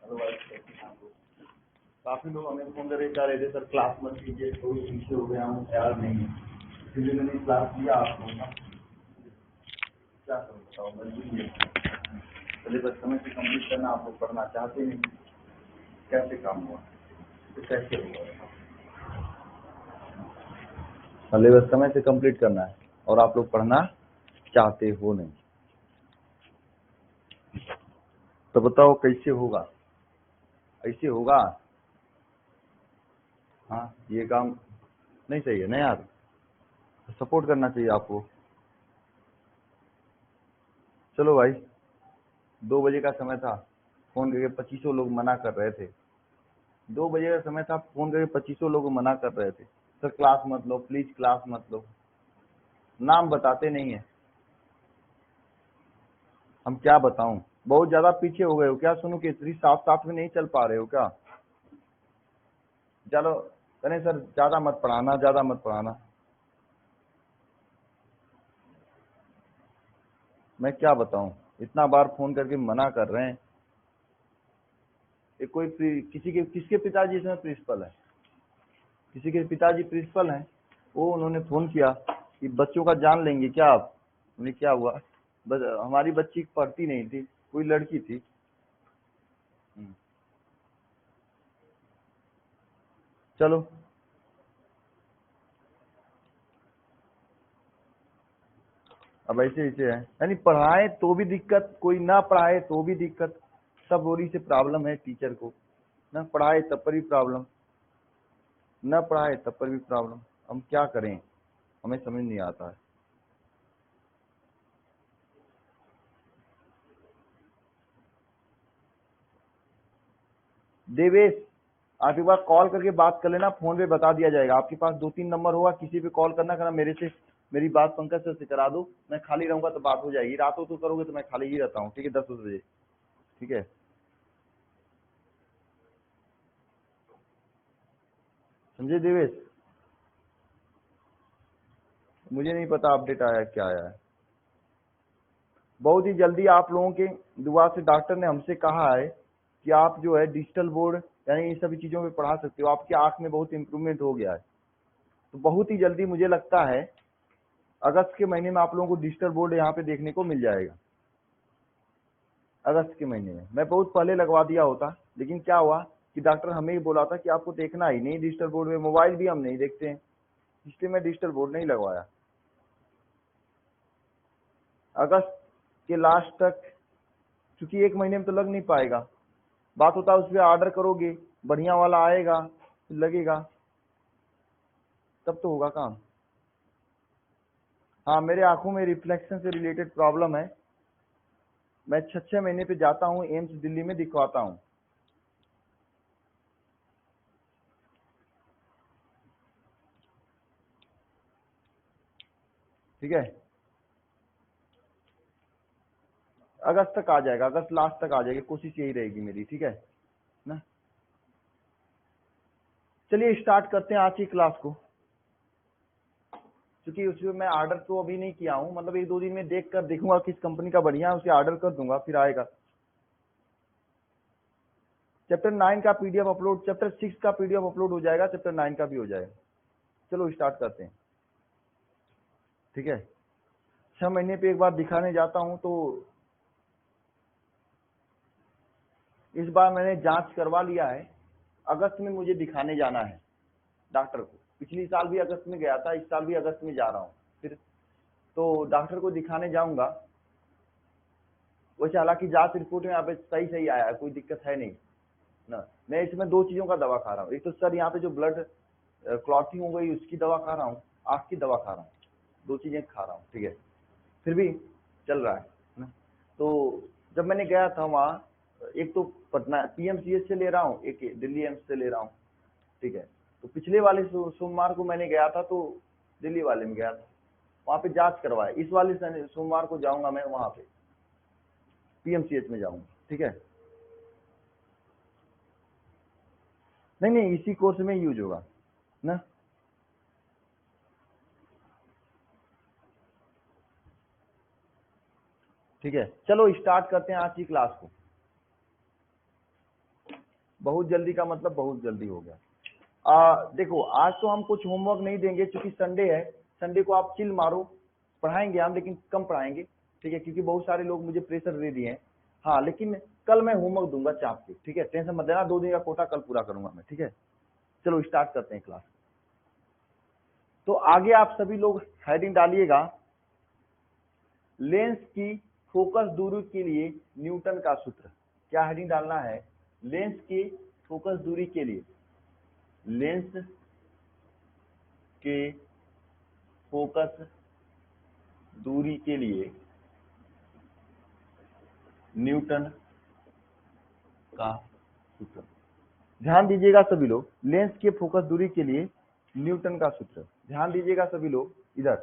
Provide करते हैं आपको। काफ़ी लोग हमें फ़ोन करके कह रहे थे सर क्लास मत कीजिए, कोई पीछे हो गया हूँ, तैयार नहीं है, इसलिए मैंने क्लास लिया आप लोगों का। क्या करूँ बताओ, मजबूरी है। सिलेबस समय से कंप्लीट करना, आप लोग पढ़ना चाहते नहीं, कैसे काम हुआ, तो कैसे होगा? सिलेबस समय से कंप्लीट करना है और आप लोग पढ़ना चाहते हो नहीं, तो बताओ कैसे होगा? ऐसे होगा? हाँ, ये काम नहीं सही है ना यार, सपोर्ट करना चाहिए आपको। चलो भाई, 2 बजे का समय था, फोन करके 2500 लोग मना कर रहे थे। 2 बजे का समय था, फोन करके 2500 लोग मना कर रहे थे, सर क्लास मत लो प्लीज, क्लास मत लो। नाम बताते नहीं है, हम क्या बताऊं? बहुत ज्यादा पीछे हो गए हो क्या? सुनो केसरी, साथ साथ में नहीं चल पा रहे हो क्या? चलो करें सर, ज्यादा मत पढ़ाना, ज्यादा मत पढ़ाना। मैं क्या बताऊं, इतना बार फोन करके मना कर रहे हैं। ये कोई किसके पिताजी इसमें प्रिंसिपल है? किसी के पिताजी प्रिंसिपल हैं, वो उन्होंने फोन किया कि बच्चों का जान लेंगे क्या आप? उन्हें क्या हुआ? हमारी बच्ची पढ़ती नहीं थी, कोई लड़की थी। चलो अब ऐसे ऐसे है, यानी पढ़ाए तो भी दिक्कत, कोई ना पढ़ाए तो भी दिक्कत, सब ओरी से प्रॉब्लम है टीचर को। न पढ़ाए तब पर भी प्रॉब्लम, न पढ़ाए तब पर भी प्रॉब्लम। हम क्या करें, हमें समझ नहीं आता है। देवेश, आप एक बार कॉल करके बात कर लेना, फोन पे बता दिया जाएगा। आपके पास 2-3 नंबर होगा, किसी पे कॉल करना, करना मेरे से, मेरी बात पंकज सर से करा दो, मैं खाली रहूंगा तो बात हो जाएगी। रातों तो करोगे तो मैं खाली ही रहता हूँ, ठीक है, 10 बजे, ठीक है। समझे देवेश? मुझे नहीं पता अपडेट आया क्या आया है। बहुत ही जल्दी आप लोगों के दुआ से डॉक्टर ने हमसे कहा है कि आप जो है डिजिटल बोर्ड यानी इन सभी चीजों पे पढ़ा सकते हो। आपकी आंख में बहुत इंप्रूवमेंट हो गया है, तो बहुत ही जल्दी मुझे लगता है अगस्त के महीने में आप लोगों को डिजिटल बोर्ड यहाँ पे देखने को मिल जाएगा। अगस्त के महीने में, मैं बहुत पहले लगवा दिया होता, लेकिन क्या हुआ कि डॉक्टर हमें ही बोला था कि आपको देखना ही नहीं डिजिटल बोर्ड में, मोबाइल भी हम नहीं देखते हैं, इसलिए मैं डिजिटल बोर्ड नहीं लगवाया। अगस्त के लास्ट तक, क्योंकि 1 महीने में तो लग नहीं पाएगा, बात होता है उस पर ऑर्डर करोगे, बढ़िया वाला आएगा, लगेगा, तब तो होगा काम। हाँ, मेरे आंखों में रिफ्लेक्शन से रिलेटेड प्रॉब्लम है, मैं 6-6 महीने पे जाता हूँ एम्स दिल्ली में, दिखवाता हूँ। ठीक है, अगस्त तक आ जाएगा, अगस्त लास्ट तक आ जाएगी, कोशिश यही रहेगी मेरी, ठीक है ना। चलिए स्टार्ट करते हैं आज की क्लास को, क्योंकि उसमें मैं ऑर्डर तो अभी नहीं किया हूँ, मतलब 1-2 दिन में देख कर देखूंगा किस कंपनी का बढ़िया है, उसे ऑर्डर कर दूंगा, फिर आएगा। चैप्टर 9 का पीडीएफ अपलोड, चैप्टर 6 का पीडीएफ अपलोड हो जाएगा, चैप्टर 9 का भी हो जाएगा। चलो स्टार्ट करते हैं, ठीक है। 6 महीने पे एक बार दिखाने जाता हूँ, तो इस बार मैंने जांच करवा लिया है, अगस्त में मुझे दिखाने जाना है डॉक्टर को। पिछली साल भी अगस्त में गया था, इस साल भी अगस्त में जा रहा हूँ फिर, तो डॉक्टर को दिखाने जाऊंगा। वैसे हालांकि जांच रिपोर्ट में यहाँ पे सही सही आया है, कोई दिक्कत है नहीं ना। मैं इसमें 2 चीजों का दवा खा रहा हूँ, एक तो सर यहाँ पे जो ब्लड क्लॉटिंग हो गई उसकी दवा खा रहा हूँ, आँख की दवा खा रहा हूँ, 2 चीजें खा रहा हूँ, ठीक है, फिर भी चल रहा है ना। तो जब मैंने गया था वहाँ, एक तो पटना पीएमसीएच से ले रहा हूँ, एक दिल्ली एम्स से ले रहा हूँ, ठीक है। तो पिछले वाले सोमवार को मैंने गया था, तो दिल्ली वाले में गया था, वहाँ पे जांच करवाया। इस वाले सोमवार को जाऊंगा मैं वहाँ पे पीएमसीएच में जाऊंगा, ठीक है। नहीं नहीं, इसी कोर्स में यूज होगा ना। ठीक है, चलो स्टार्ट करते हैं आज की क्लास को। बहुत जल्दी का मतलब बहुत जल्दी हो गया। देखो आज तो हम कुछ होमवर्क नहीं देंगे क्योंकि संडे है, संडे को आप चिल मारो, पढ़ाएंगे हम लेकिन कम पढ़ाएंगे, ठीक है, क्योंकि बहुत सारे लोग मुझे प्रेशर दे दिए हैं। हाँ लेकिन कल मैं होमवर्क दूंगा चाप के, ठीक है, टेंशन मत लेना, 2 दिन का कोटा कल पूरा करूंगा मैं, ठीक है। चलो स्टार्ट करते हैं क्लास। तो आगे आप सभी लोग हेडिंग डालिएगा, लेंस की फोकस दूरी के लिए न्यूटन का सूत्र। क्या हेडिंग डालना है? लेंस की फोकस दूरी के लिए, लेंस के फोकस दूरी के लिए न्यूटन का सूत्र। ध्यान दीजिएगा सभी लोग, लेंस के फोकस दूरी के लिए न्यूटन का सूत्र। ध्यान दीजिएगा सभी लोग, इधर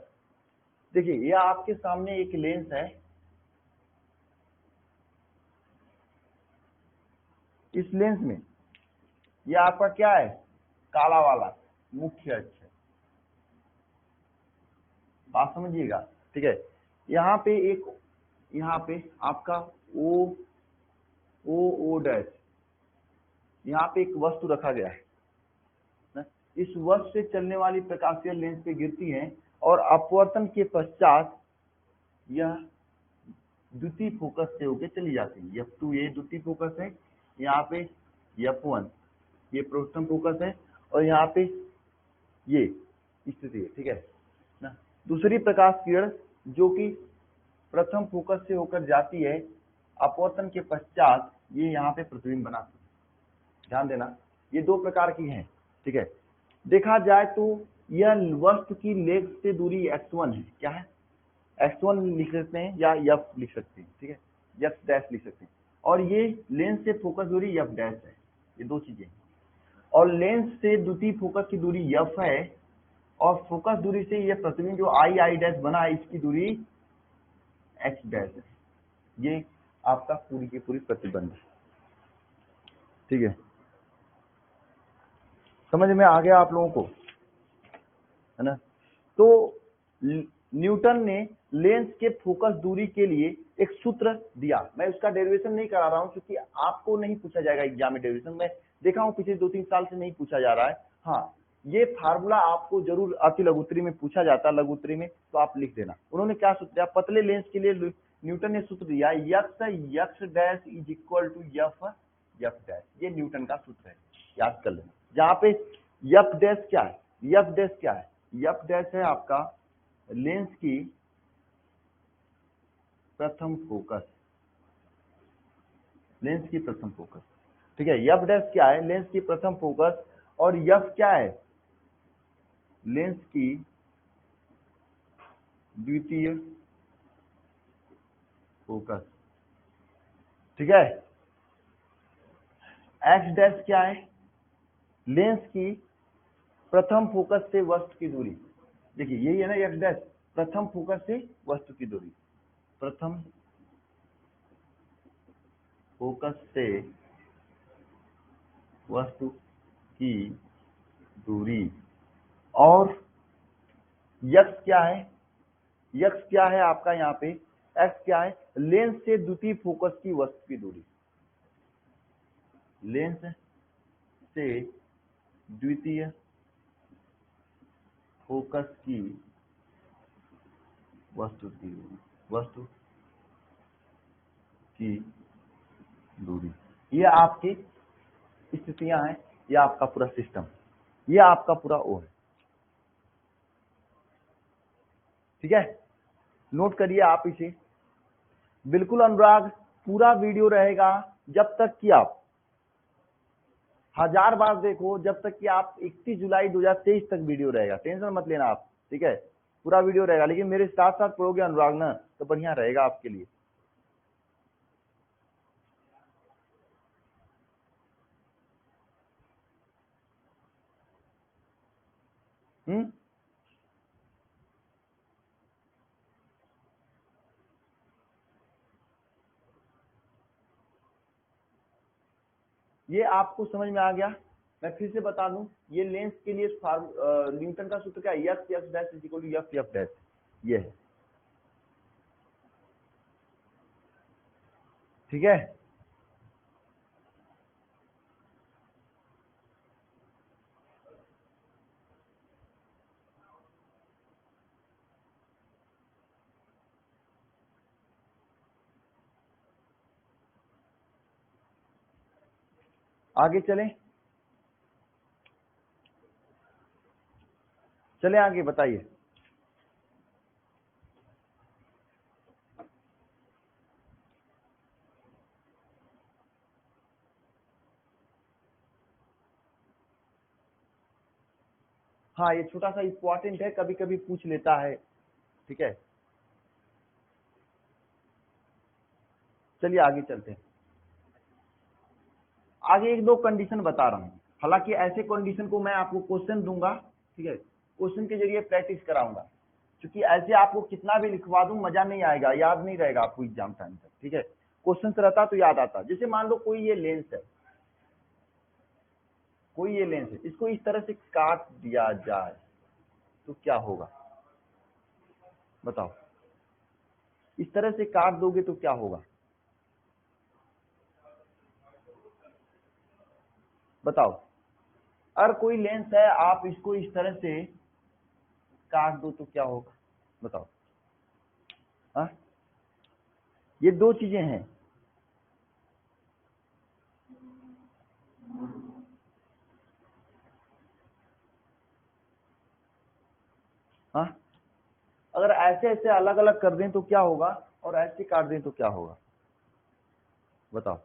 देखिए, यह आपके सामने एक लेंस है, इस लेंस में यह आपका क्या है? काला वाला मुख्य अक्ष है, बात समझिएगा, ठीक है। यहाँ पे आपका ओ डैश, यहाँ पे एक वस्तु रखा गया है ना? इस वस्तु से चलने वाली प्रकाशीय लेंस पे गिरती है और अपवर्तन के पश्चात यह द्वितीय फोकस से होकर चली जाती है। F2 ये द्वितीय फोकस है, यहाँ पे F1 ये प्रथम फोकस है और यहाँ पे ये स्थिति है, ठीक है ना। दूसरी प्रकाश किरण जो कि प्रथम फोकस से होकर जाती है, अपवर्तन के पश्चात ये यहाँ पे प्रतिबिंब बनाती है। ध्यान देना, ये 2 प्रकार की हैं, ठीक है। देखा जाए तो यह वस्तु की लेंस से दूरी x1 है, क्या है? x1 लिख सकते हैं या f लिख सकते हैं, ठीक है, f डैश लिख सकते हैं। और ये लेंस से फोकस दूरी f डैश है, ये 2 चीजें हैं। और लेंस से द्वितीय फोकस की दूरी f है और फोकस दूरी से यह प्रतिबिंब जो i डैश बना है, इसकी दूरी x डैश है। ये आपका पूरी की पूरी प्रतिबंध है, ठीक है। समझ में आ गया आप लोगों को, है ना? तो न्यूटन ने लेंस के फोकस दूरी के लिए एक सूत्र दिया। मैं उसका डेरिवेशन नहीं करा रहा हूं क्योंकि आपको नहीं पूछा जाएगा एग्जाम में डेरिवेशन। मैं देखा हूं पिछले 2-3 साल से नहीं पूछा जा रहा है। हाँ, ये फार्मूला आपको जरूर अति लघुत्तरी में पूछा जाता है, लघुत्तरी में, तो आप लिख देना। उन्होंने क्या सूत्र दिया? पतले लेंस के लिए न्यूटन ने सूत्र दिया, x dash is equal to f dash. ये न्यूटन का सूत्र है, याद कर लेना। जहाँ पे f डैश क्या है? f डैश क्या है? f डैश है आपका लेंस की प्रथम फोकस, लेंस की प्रथम फोकस, ठीक है। f डैश क्या है? लेंस की प्रथम फोकस। और f क्या है? लेंस की द्वितीय फोकस, ठीक है। x डैश क्या है? लेंस की प्रथम फोकस से वस्तु की दूरी। देखिए यही है ना x डैश, प्रथम फोकस से वस्तु की दूरी, प्रथम फोकस से वस्तु की दूरी। और x क्या है? x क्या है आपका यहाँ पे? x क्या है? लेंस से द्वितीय फोकस की वस्तु की दूरी, लेंस से द्वितीय फोकस की वस्तु की दूरी। ये आपकी स्थितियां हैं, ये आपका पूरा सिस्टम, ये आपका पूरा ओ है, ठीक है। नोट करिए आप इसे बिल्कुल। अनुराग, पूरा वीडियो रहेगा जब तक कि आप 1000 बार देखो, जब तक कि आप 31 जुलाई 2023 तक वीडियो रहेगा, टेंशन मत लेना आप, ठीक है। पूरा वीडियो रहेगा, लेकिन मेरे साथ साथ पढ़ोगे अनुराग ना, तो बढ़िया रहेगा आपके लिए। ये आपको समझ में आ गया? मैं फिर से बता दूं, ये लेंस के लिए न्यूटन का सूत्र क्या है? f dash is equal to f dash, ये है, ठीक है। आगे चलें, चले आगे, बताइए। हाँ, ये छोटा सा इंपॉर्टेंट है, कभी कभी पूछ लेता है, ठीक है। चलिए आगे चलते हैं। आगे एक दो कंडीशन बता रहा हूं, हालांकि ऐसे कंडीशन को मैं आपको क्वेश्चन दूंगा, ठीक है, क्वेश्चन के जरिए प्रैक्टिस कराऊंगा, क्योंकि ऐसे आपको कितना भी लिखवा दूं मजा नहीं आएगा, याद नहीं रहेगा आपको एग्जाम टाइम तक, ठीक है। क्वेश्चन रहता तो याद आता। जैसे मान लो कोई ये लेंस है, कोई ये लेंस है, इसको इस तरह से काट दिया जाए तो क्या होगा, बताओ। इस तरह से काट दोगे तो क्या होगा, बताओ। अगर कोई लेंस है, आप इसको इस तरह से काट दो तो क्या होगा, बताओ। हाँ, ये दो चीजें हैं, हाँ। अगर ऐसे ऐसे अलग अलग कर दें तो क्या होगा, और ऐसे काट दें तो क्या होगा, बताओ।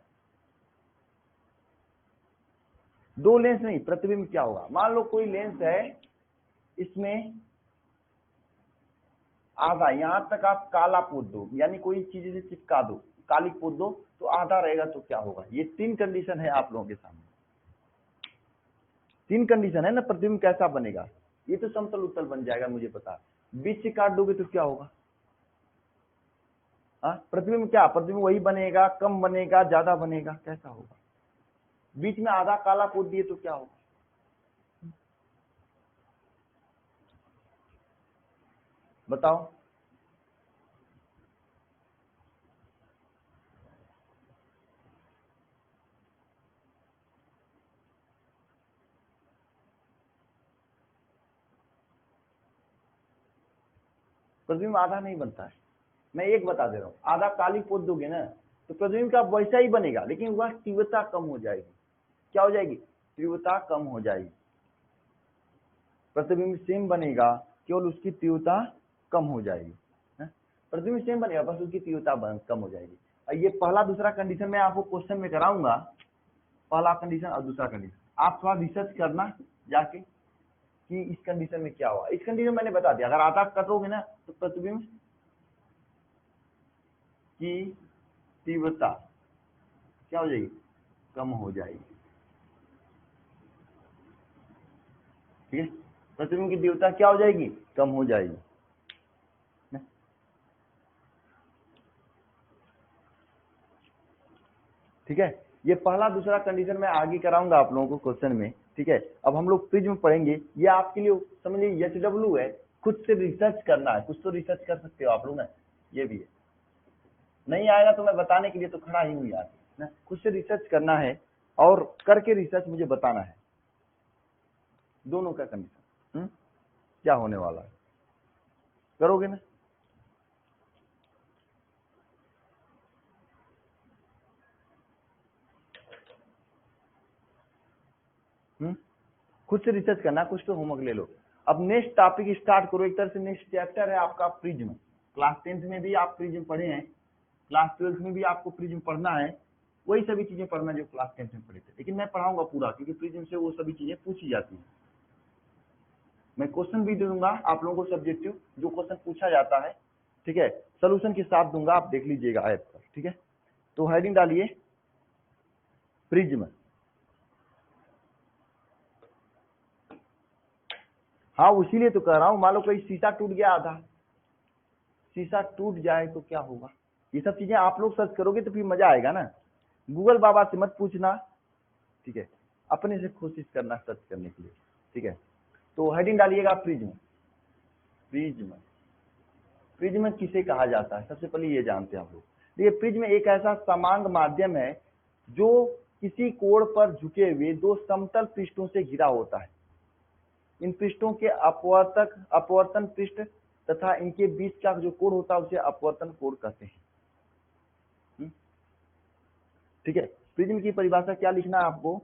दो लेंस नहीं, प्रतिबिंब क्या होगा। मान लो कोई लेंस है, इसमें आधा यहां तक आप काला पोत दो, यानी कोई चीज से चिपका दो, काली पोत दो तो आधा रहेगा तो क्या होगा। ये तीन कंडीशन है आप लोगों के सामने, तीन कंडीशन है ना, प्रतिबिंब कैसा बनेगा। ये तो समतल उत्तल बन जाएगा, मुझे पता। बीच से काट दोगे तो क्या होगा, हाँ। प्रतिबिंब क्या, प्रतिबिंब वही बनेगा, कम बनेगा, ज्यादा बनेगा, कैसा होगा। बीच में आधा काला पोत दिए तो क्या होगा, बताओ। प्रतिबिंब आधा नहीं बनता है, मैं एक बता दे रहा हूँ। आधा काली पोत दोगे ना तो प्रतिबिंब का वैसा ही बनेगा, लेकिन वह तीव्रता कम हो जाएगी। क्या हो जाएगी, तीव्रता कम हो जाएगी। प्रतिबिंब सेम बनेगा, केवल उसकी तीव्रता कम हो जाएगी। प्रतिबिंब सेम बनेगा, बस उसकी तीव्रता कम हो जाएगी। और ये पहला दूसरा कंडीशन मैं आपको क्वेश्चन में कराऊंगा, पहला कंडीशन और दूसरा कंडीशन। आप थोड़ा रिसर्च करना जाके कि इस कंडीशन में क्या हुआ। इस कंडीशन मैंने बता दिया, अगर आधा कटोगे ना तो प्रतिबिंब की तीव्रता क्या हो जाएगी, कम हो जाएगी, ठीक है। प्रतिबिंब की तीव्रता क्या हो जाएगी, कम हो जाएगी। ठीक है, ये पहला दूसरा कंडीशन मैं आगे कराऊंगा आप लोगों को क्वेश्चन में, ठीक है। अब हम लोग प्रिज्म पढ़ेंगे, ये आपके लिए समझ लीजिए HW है, खुद से रिसर्च करना है, कुछ तो रिसर्च कर सकते हो आप लोग ना, ये भी है। नहीं आएगा तो मैं बताने के लिए तो खड़ा ही हूँ यार ना, खुद से रिसर्च करना है और करके रिसर्च मुझे बताना है, दोनों का कंडीशन क्या होने वाला है, करोगे ना। खुद से रिसर्च करना, कुछ तो होमवर्क ले लो। अब नेक्स्ट टॉपिक स्टार्ट करो, एक तरह से नेक्स्ट चैप्टर है आपका प्रिज्म। क्लास 10th में भी आप प्रिज्म पढ़े हैं, क्लास 12th में भी आपको प्रिज्म पढ़ना है, वही सभी चीजें पढ़ना जो क्लास 10th में पढ़े थे, लेकिन मैं पढ़ाऊंगा पूरा, क्योंकि प्रिज्म से वो सभी चीजें पूछी जाती हैं। मैं क्वेश्चन भी दूंगा आप लोगों को सब्जेक्टिव, जो क्वेश्चन पूछा जाता है, ठीक है, सोल्यूशन के साथ दूंगा, आप देख लीजिएगा ऐप पर, ठीक है। तो हेडिंग डालिए प्रिज्म। हाँ, इसीलिए तो कह रहा हूँ, मान लो कहीं शीशा टूट गया, आधा शीशा टूट जाए तो क्या होगा। ये सब चीजें आप लोग सर्च करोगे तो फिर मजा आएगा ना, गूगल बाबा से मत पूछना, ठीक है, अपने से कोशिश करना सर्च करने के लिए, ठीक है। तो हेडिंग डालिएगा प्रिज्म। प्रिज्म, प्रिज्म किसे कहा जाता है, सबसे पहले ये जानते हैं आप लोग। देखिए, प्रिज्म एक ऐसा समांग माध्यम है जो किसी कोण पर झुके हुए दो समतल पृष्ठों से घिरा होता है। इन पृष्ठों के अपवर्तन पृष्ठ तथा इनके बीच का जो कोण होता है उसे अपवर्तन कोण कहते हैं, ठीक है। प्रिज्म की परिभाषा क्या लिखना है आपको,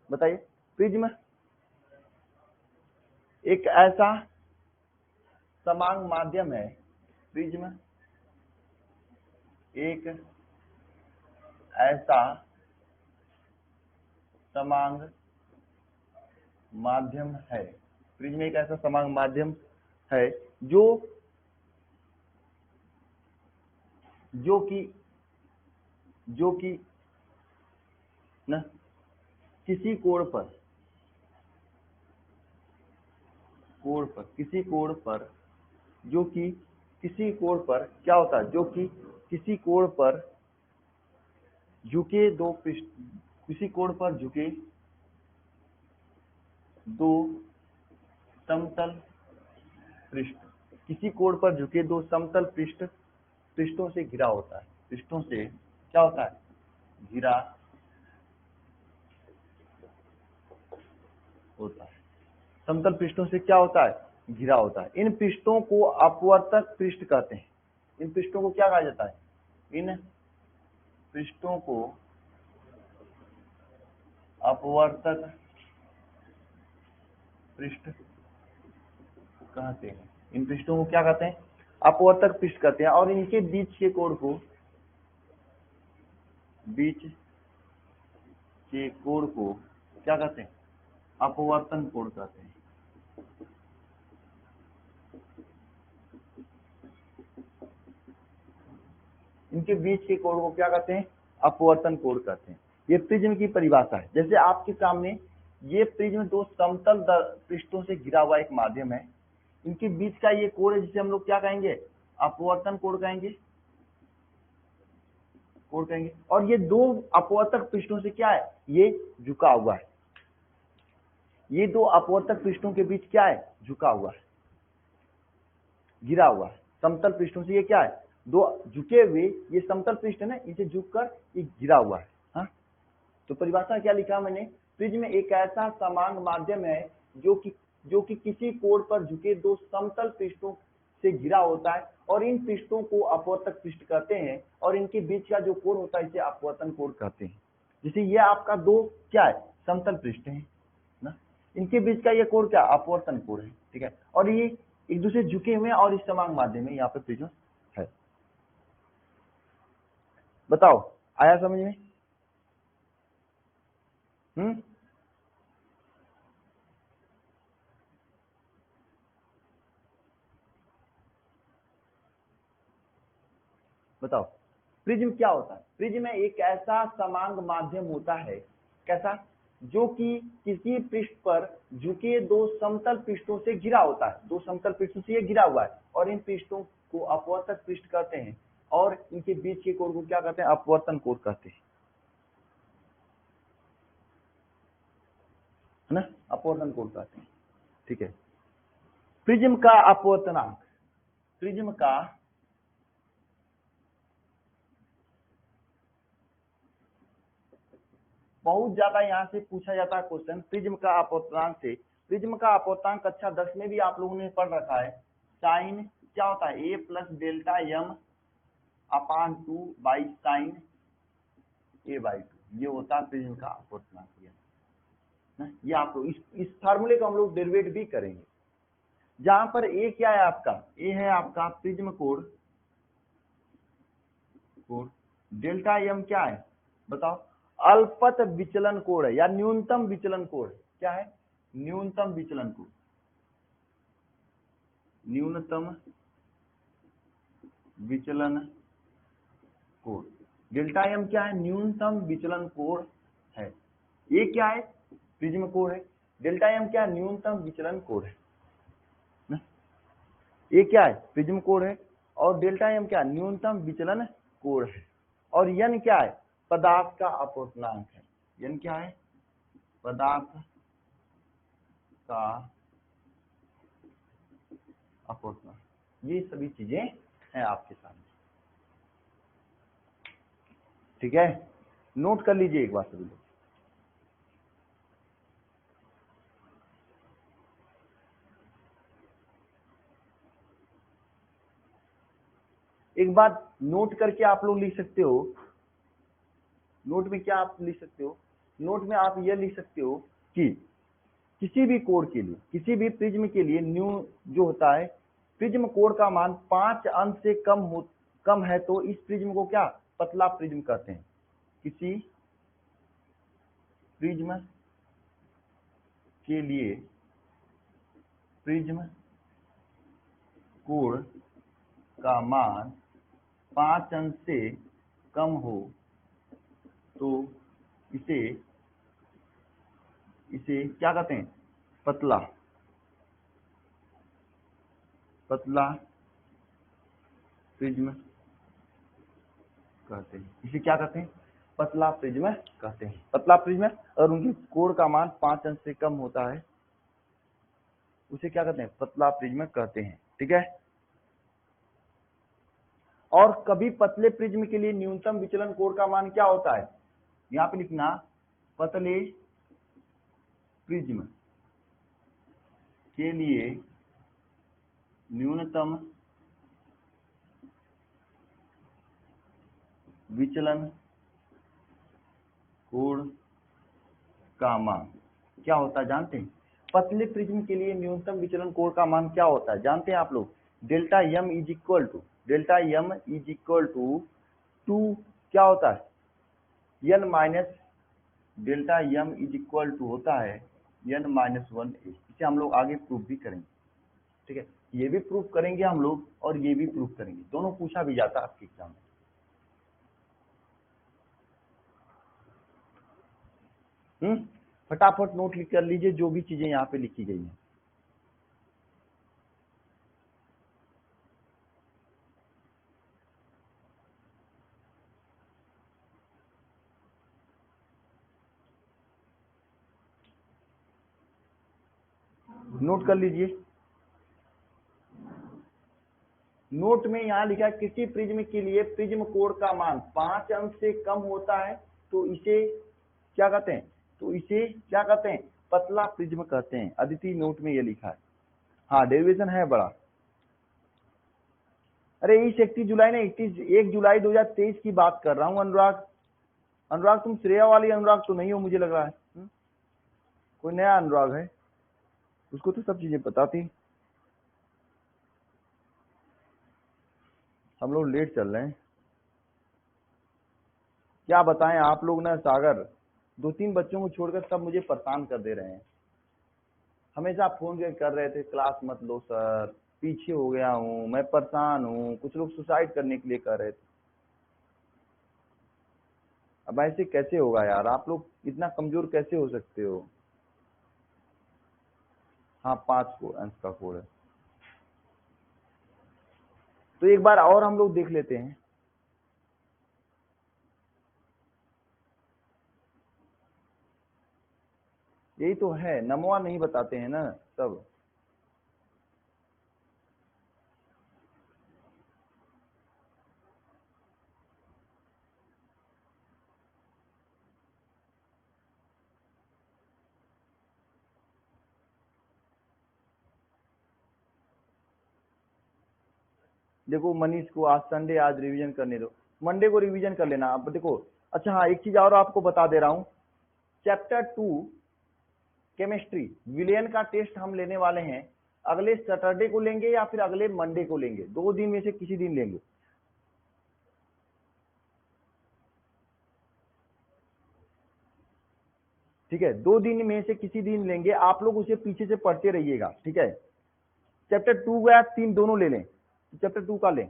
बताइए, प्रिज्म एक ऐसा समांग माध्यम है, प्रिज्म एक ऐसा समांग माध्यम है, प्रिज्म एक ऐसा समांग माध्यम है जो कि न किसी कोण पर किसी कोण पर जो कि किसी कोण पर क्या होता है, जो कि किसी कोण पर झुके दो पृष्ठ, किसी कोण पर झुके दो समतल पृष्ठ, किसी कोण पर झुके दो समतल पृष्ठों से घिरा होता है, पृष्ठों से क्या होता है, घिरा होता है, समतल पृष्ठों से क्या होता है, घिरा होता है। इन पृष्ठों को अपवर्तक पृष्ठ कहते हैं। इन पृष्ठों को क्या कहा जाता है, इन पृष्ठों को अपवर्तक पृष्ठ कहते हैं। इन पृष्ठों को क्या कहते हैं, अपवर्तक पृष्ठ कहते हैं। और इनके बीच के कोण को क्या कहते हैं, अपवर्तन कोण कहते हैं। इनके बीच के कोण को क्या कहते हैं, अपवर्तन कोण कहते हैं। ये प्रिज्म की परिभाषा है। जैसे आपके सामने ये प्रिज्म दो समतल पृष्ठों से घिरा हुआ एक माध्यम है, इनके बीच का ये कोण है जिसे हम लोग क्या कहेंगे, अपवर्तन कोण कहेंगे, और ये दो अपवर्तक पृष्ठों से क्या है, ये झुका हुआ है। ये दो अपवर्तक पृष्ठों के बीच क्या है, झुका हुआ है, गिरा हुआ है। समतल पृष्ठों से ये क्या है, दो झुके हुए, ये समतल पृष्ठ है ना, इसे झुककर ये गिरा हुआ है। हाँ, तो परिभाषा क्या लिखा मैंने, प्रिज्म एक ऐसा समांग माध्यम है जो कि किसी कोण पर झुके दो समतल पृष्ठों से घिरा होता है, और इन पृष्ठों को अपवर्तक पृष्ठ कहते हैं, और इनके बीच का जो कोण होता है इसे अपवर्तन कोण कहते हैं। जैसे ये आपका दो क्या है, समतल पृष्ठ है ना, इनके बीच का ये कोण क्या, अपवर्तन कोण है, ठीक है। और ये एक दूसरे झुके हुए और इस समांग माध्यम में यहाँ पे प्रिज्म है। बताओ, आया समझ में? बताओ, प्रिज्म क्या होता है? प्रिज्म एक ऐसा समांग माध्यम होता है, कैसा, जो कि किसी पृष्ठ पर झुके दो समतल पृष्ठों से घिरा होता है। दो समतल पृष्ठों से ये घिरा हुआ है, और इन पृष्ठों को अपवर्तक पृष्ठ कहते हैं, और इनके बीच के कोण को क्या कहते हैं, अपवर्तन कोण कहते हैं, है ना, अपवर्तन कोण कहते हैं, ठीक है। प्रिज्म का अपवर्तनांक, प्रिज्म का बहुत ज्यादा यहाँ से पूछा जाता है क्वेश्चन, प्रिज्म का अपवर्तनांक से। प्रिज्म का अपवर्तनांक कक्षा 10 में भी आप लोगों ने पढ़ रखा है। साइन क्या होता है, a plus delta m upon 2 by sine a by 2, ये होता है प्रिज्म का अपवर्तनांक। ये आप लोग इस फार्मूले को हम लोग डेरिवेट भी करेंगे। जहां पर a क्या है आपका, a है आपका प्रिज्म कोण, डेल्टा m क्या है बताओ, अल्पत विचलन कोण है या न्यूनतम विचलन कोण। क्या है, न्यूनतम विचलन कोण, न्यूनतम विचलन कोण। डेल्टा एम क्या है, न्यूनतम विचलन कोण है। ये क्या है, प्रिज्म कोण है। डेल्टा एम क्या है, न्यूनतम विचलन कोण है। ये क्या है, प्रिज्म कोण है, और डेल्टा एम क्या है, न्यूनतम विचलन कोण है। और यन क्या है, पदार्थ का अपवर्तनांक है। यन क्या है, पदार्थ का अपवर्तनांक। ये सभी चीजें हैं आपके सामने, ठीक है। नोट कर लीजिए एक बार सभी लोग। एक बात नोट करके आप लोग लिख सकते हो, नोट में क्या आप लिख सकते हो, नोट में आप यह लिख सकते हो कि किसी भी कोण के लिए, किसी भी प्रिज्म के लिए न्यू जो होता है, प्रिज्म कोण का मान 5 अंश से कम है तो इस प्रिज्म को क्या पतला प्रिज्म कहते हैं। किसी प्रिज्म के लिए प्रिज्म कोण का मान 5 अंश से कम हो तो इसे क्या कहते हैं, पतला प्रिज्म कहते हैं। इसे क्या कहते हैं, पतला प्रिज्म कहते हैं। पतला प्रिज्म और उनकी कोण का मान 5 अंश से कम होता है उसे क्या कहते हैं, पतला प्रिज्म कहते हैं। ठीक है। और कभी पतले प्रिज्म के लिए न्यूनतम विचलन कोण का मान क्या होता है, यहां पे लिखना, पतले प्रिज्म के लिए न्यूनतम विचलन कोण का मान क्या होता है जानते हैं। पतले प्रिज्म के लिए न्यूनतम विचलन कोण का मान क्या होता है जानते हैं आप लोग, delta m is equal to 2 क्या होता है, n minus delta m is equal to होता है n-1a। इसे हम लोग आगे प्रूफ भी करेंगे। ठीक है, ये भी प्रूफ करेंगे हम लोग और ये भी प्रूफ करेंगे, दोनों पूछा भी जाता है आपके एग्जाम में। फटाफट नोट लिख कर लीजिए जो भी चीजें यहाँ पे लिखी गई हैं। नोट कर लीजिए। नोट में यहाँ लिखा है किसी प्रिज्म के लिए प्रिज्म कोण का मान 5 अंश से कम होता है तो इसे क्या कहते हैं, पतला प्रिज्म कहते हैं। अदिति नोट में ये लिखा है। हाँ डेरिवेशन है बड़ा। अरे इस 31 जुलाई ने 1 जुलाई 2023 की बात कर रहा हूँ। अनुराग तुम श्रेया वाली अनुराग तो नहीं हो मुझे लग रहा है। कोई नया अनुराग है, उसको तो सब चीजें पता थी। हम लोग लेट चल रहे हैं, क्या बताएं आप लोग ना। सागर 2-3 बच्चों को छोड़कर सब मुझे परेशान कर दे रहे हैं। हमेशा फोन कर रहे थे, क्लास मत लो सर, पीछे हो गया हूँ, मैं परेशान हूँ। कुछ लोग सुसाइड करने के लिए कर रहे थे। अब ऐसे कैसे होगा यार, आप लोग इतना कमजोर कैसे हो सकते हो। हाँ 5 अंश का कोड है, तो एक बार और हम लोग देख लेते हैं। यही तो है, नमवा नहीं बताते हैं ना सब। देखो मनीष को आज संडे, आज रिवीजन करने दो, मंडे को रिवीजन कर लेना। अब देखो, अच्छा हाँ एक चीज और आपको बता दे रहा हूँ, चैप्टर 2 केमिस्ट्री विलेन का टेस्ट हम लेने वाले हैं। अगले सैटरडे को लेंगे या फिर अगले मंडे को लेंगे, 2 दिन में से किसी दिन लेंगे। ठीक है, 2 दिन में से किसी दिन लेंगे, आप लोग उसे पीछे से पढ़ते रहिएगा। ठीक है, चैप्टर 2 या 3 दोनों ले लें, चैप्टर 2 का लें।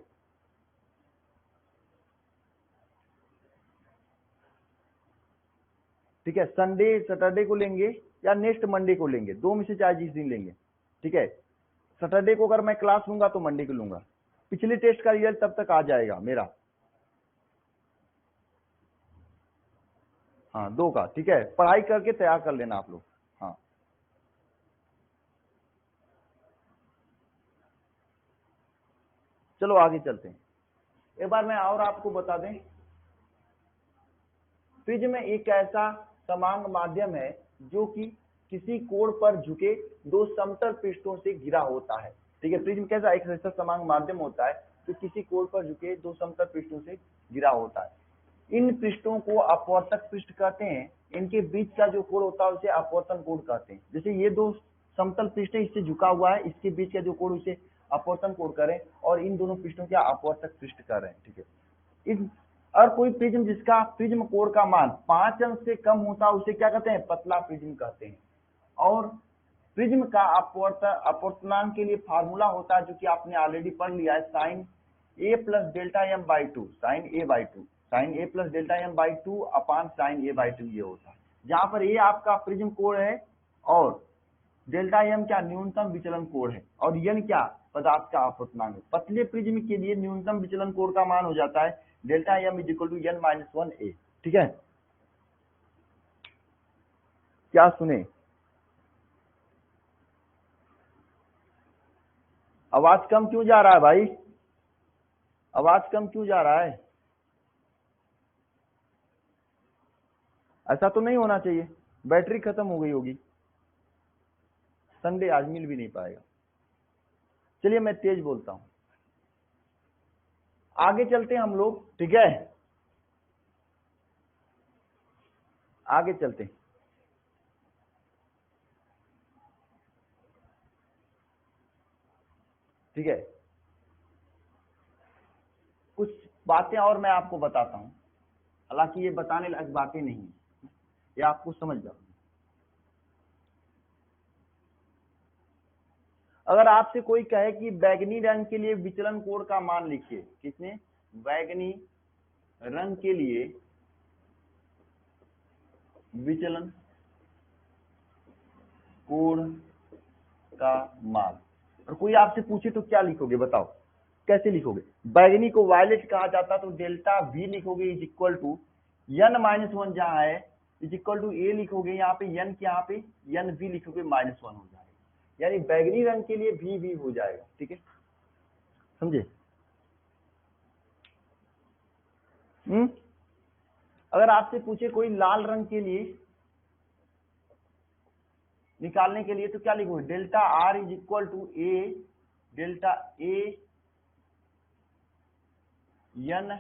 ठीक है, संडे सैटरडे को लेंगे या नेक्स्ट मंडे को लेंगे, 2 में से चाहे जिस दिन लेंगे। ठीक है, सैटरडे को अगर मैं क्लास लूंगा तो मंडे को लूंगा। पिछले टेस्ट का रिजल्ट तब तक आ जाएगा मेरा। हाँ 2 का। ठीक है, पढ़ाई करके तैयार कर लेना आप लोग। हाँ चलो आगे चलते हैं। एक बार मैं और आपको बता दें, प्रिज्म एक ऐसा समांग माध्यम है जो कि किसी कोण पर झुके 2 समतल पृष्ठों से घिरा होता है। ठीक है, प्रिज्म कैसा एक ऐसा समांग माध्यम होता है जो किसी कोण पर झुके 2 समतल पृष्ठों से घिरा होता है। इन पृष्ठों को अपवर्तक पृष्ठ कहते हैं। इनके बीच का जो कोण होता है उसे अपवर्तन कोण कहते हैं। जैसे ये दो समतल पृष्ठ है, इससे झुका हुआ है, इसके बीच का जो कोण उसे अपवर्तन कोण करें, और इन दोनों पृष्ठों के अपवर्तक पृष्ठ कर रहे हैं। ठीक है। इस और कोई प्रिज्म जिसका प्रिज्म कोण का मान 5 अंश से कम होता है उसे क्या कहते हैं? पतला प्रिज्म कहते हैं। और प्रिज्म का अपवर्तनांक के लिए फार्मूला होता है जो कि आपने ऑलरेडी पढ़ लिया है, sine A plus delta M by two, sine A by two, sine A plus delta M by two upon sine A by two ये होता है, जहां पर ए आपका प्रिज्म कोण है और डेल्टा एम क्या? न्यूनतम विचलन कोण है, और एन क्या? पदार्थ का अपवर्तनांक है। पतले प्रिज्म के लिए न्यूनतम विचलन कोण का मान हो जाता है delta M is equal to N minus one a. ठीक है, क्या सुने? आवाज कम क्यों जा रहा है भाई? आवाज कम क्यों जा रहा है? ऐसा तो नहीं होना चाहिए। बैटरी खत्म हो गई होगी, संडे आज मिल भी नहीं पाएगा। चलिए मैं तेज बोलता हूं, आगे चलते हैं हम लोग। ठीक है, आगे चलते हैं। ठीक है, कुछ बातें और मैं आपको बताता हूं, हालांकि ये बताने लायक बातें नहीं है, ये आपको समझ जाओ। अगर आपसे कोई कहे कि बैगनी रंग के लिए विचलन कोण का मान लिखिए, किसने? बैगनी रंग के लिए विचलन कोण का मान, और कोई आपसे पूछे तो क्या लिखोगे? बताओ कैसे लिखोगे? बैगनी को वायलेट कहा जाता है तो डेल्टा वी लिखोगे is equal to N minus one, जहां है इज इक्वल टू ए लिखोगे, यहाँ पे एन के यहाँ पे एन वी लिखोगे, माइनस वन हो जाएगा, यानी बैगनी रंग के लिए भी वी हो जाएगा। ठीक है, समझे? अगर आपसे पूछे कोई लाल रंग के लिए निकालने के लिए तो क्या लिखोगे? Delta R is equal to A delta A N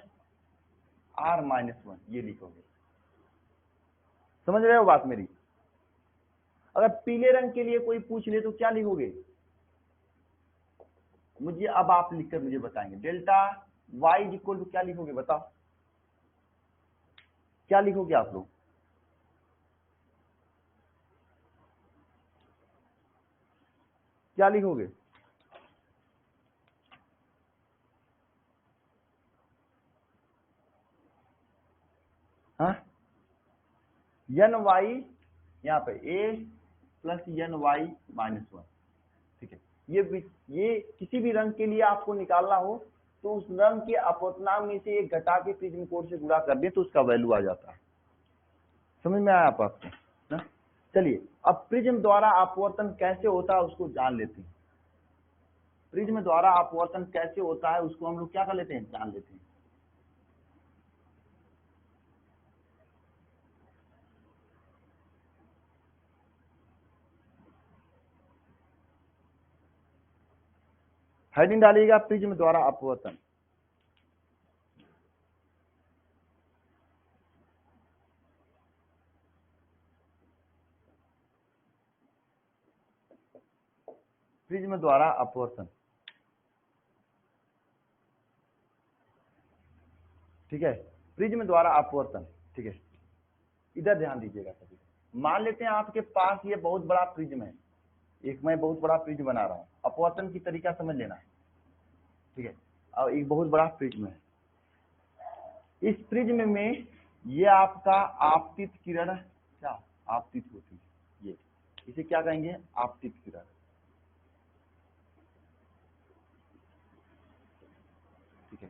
R minus one, ये लिखोगे। समझ रहे हो बात मेरी? अगर पीले रंग के लिए कोई पूछ ले तो क्या लिखोगे? मुझे अब आप लिखकर मुझे बताएंगे। Delta Y is equal to क्या लिखोगे? बताओ क्या लिखोगे आप लोग? क्या लिखोगे? हाँ, एन वाई यहाँ पे a plus n y minus one. ठीक है, ये किसी भी रंग के लिए आपको निकालना हो तो उस रंग के अपवर्तनांक में से एक घटा के प्रिज्म कोण से गुणा कर दे तो उसका वैल्यू आ जाता है। समझ में आया आपको ना? चलिए अब प्रिज्म द्वारा अपवर्तन कैसे होता है उसको जान लेते हैं। प्रिज्म द्वारा अपवर्तन कैसे होता है उसको हम लोग क्या कर लेते हैं? जान लेते हैं। हेडिंग डालिएगा प्रिज्म द्वारा अपवर्तन। प्रिज्म द्वारा अपवर्तन। ठीक है, प्रिज्म द्वारा अपवर्तन। ठीक है, इधर ध्यान दीजिएगा सभी। मान लेते हैं आपके पास ये बहुत बड़ा प्रिज्म है, एक मैं बहुत बड़ा प्रिज्म बना रहा हूं, अपवर्तन की तरीका समझ लेना है। ठीक है, और एक बहुत बड़ा प्रिज्म है, इस प्रिज्म में ये आपका आपतित किरण क्या आपतित होती है, ये इसे क्या कहेंगे? आपतित किरण। ठीक है,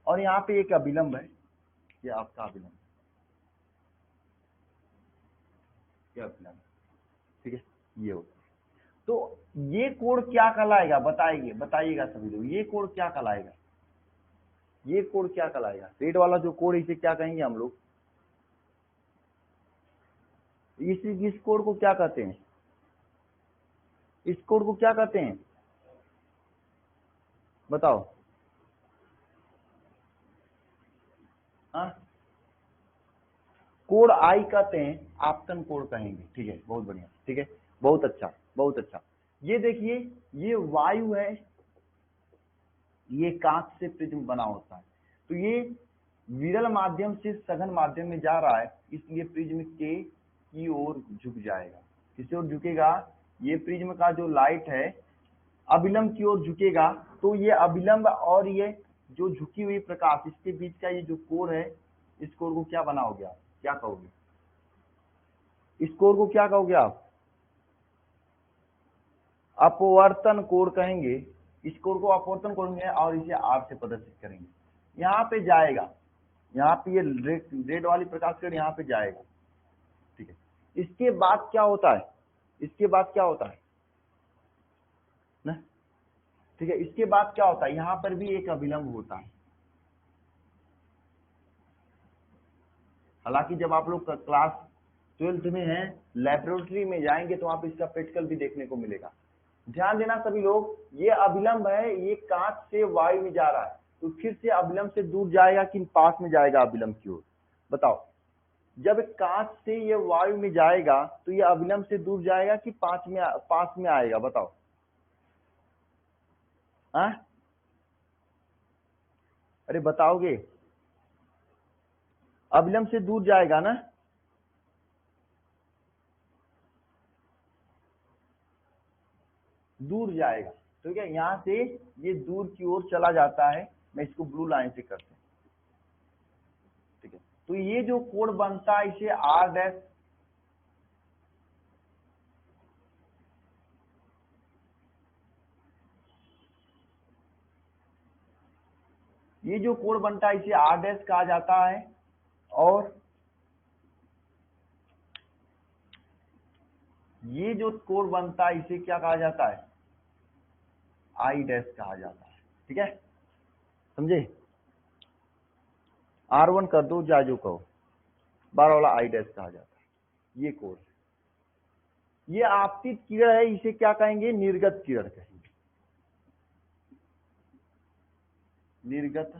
और यहाँ पे एक अभिलंब है, ये आपका अभिलंब, ये अभिलंब। ठीक है, ये होता है। तो ये कोण क्या कहलाएगा? बताइएगा सभी लोग, ये कोण क्या कहलाएगा? ये कोण क्या कहलाएगा? रेड वाला जो कोण इसे क्या कहेंगे हम लोग? इस कोण को क्या कहते हैं? इस कोण को क्या कहते हैं? बताओ। हाँ, कोण आई कहते हैं, आपतन कोण कहेंगे। ठीक है, बहुत बढ़िया, ठीक है, बहुत अच्छा, बहुत अच्छा। ये देखिए, ये वायु है, ये कांच से प्रिज्म बना होता है, तो ये विरल माध्यम से सघन माध्यम में जा रहा है, इसलिए प्रिज्म के की ओर झुक जाएगा। किस ओर झुकेगा? ये प्रिज्म का जो लाइट है अविलंब की ओर झुकेगा, तो ये अविलंब और ये जो झुकी हुई प्रकाश, इसके बीच का ये जो कोण है, इस कोण को क्या बनाओगे आप, क्या कहोगे? इस कोण को क्या कहोगे आप? अपवर्तन कोण कहेंगे। इस कोण को अपवर्तन कोण कहेंगे और इसे आर से प्रदर्शित करेंगे। यहाँ पे जाएगा, यहाँ पे ये रेड वाली प्रकाश किरण यहाँ पे जाएगा। ठीक है, इसके बाद क्या होता है? इसके बाद क्या होता है ना? ठीक है, इसके बाद क्या होता है? यहाँ पर भी एक अविलंब होता है। हालांकि जब आप लोग क्लास 12th में हैं, लेबोरेटरी में जाएंगे तो आप इसका प्रैक्टिकल भी देखने को मिलेगा। ध्यान देना सभी लोग, ये अविलंब है, ये कांच से वायु में जा रहा है, तो फिर से अविलंब से दूर जाएगा कि पास में जाएगा अविलंब की ओर? बताओ, जब कांच से ये वायु में जाएगा तो ये अविलंब से दूर जाएगा कि पास में आएगा? बताओ। हाँ, अरे बताओगे? अविलंब से दूर जाएगा ना? दूर जाएगा, ठीक है, यहाँ से ये दूर की ओर चला जाता है। मैं इसको ब्लू लाइन से करते हैं। ठीक है, तो ये जो कोण बनता है इसे आर डैश, ये जो कोण बनता है इसे आर डैश कहा जाता है, और ये जो कोण बनता है इसे क्या कहा जाता है? आई डैश कहा जाता है। ठीक है, समझे? R1 कर दो, जा जो कहो, 12 वाला आई डैश कहा जाता है। ये कोण, ये आपतित किरण है, इसे क्या कहेंगे? निर्गत किरण कहेंगे। निर्गत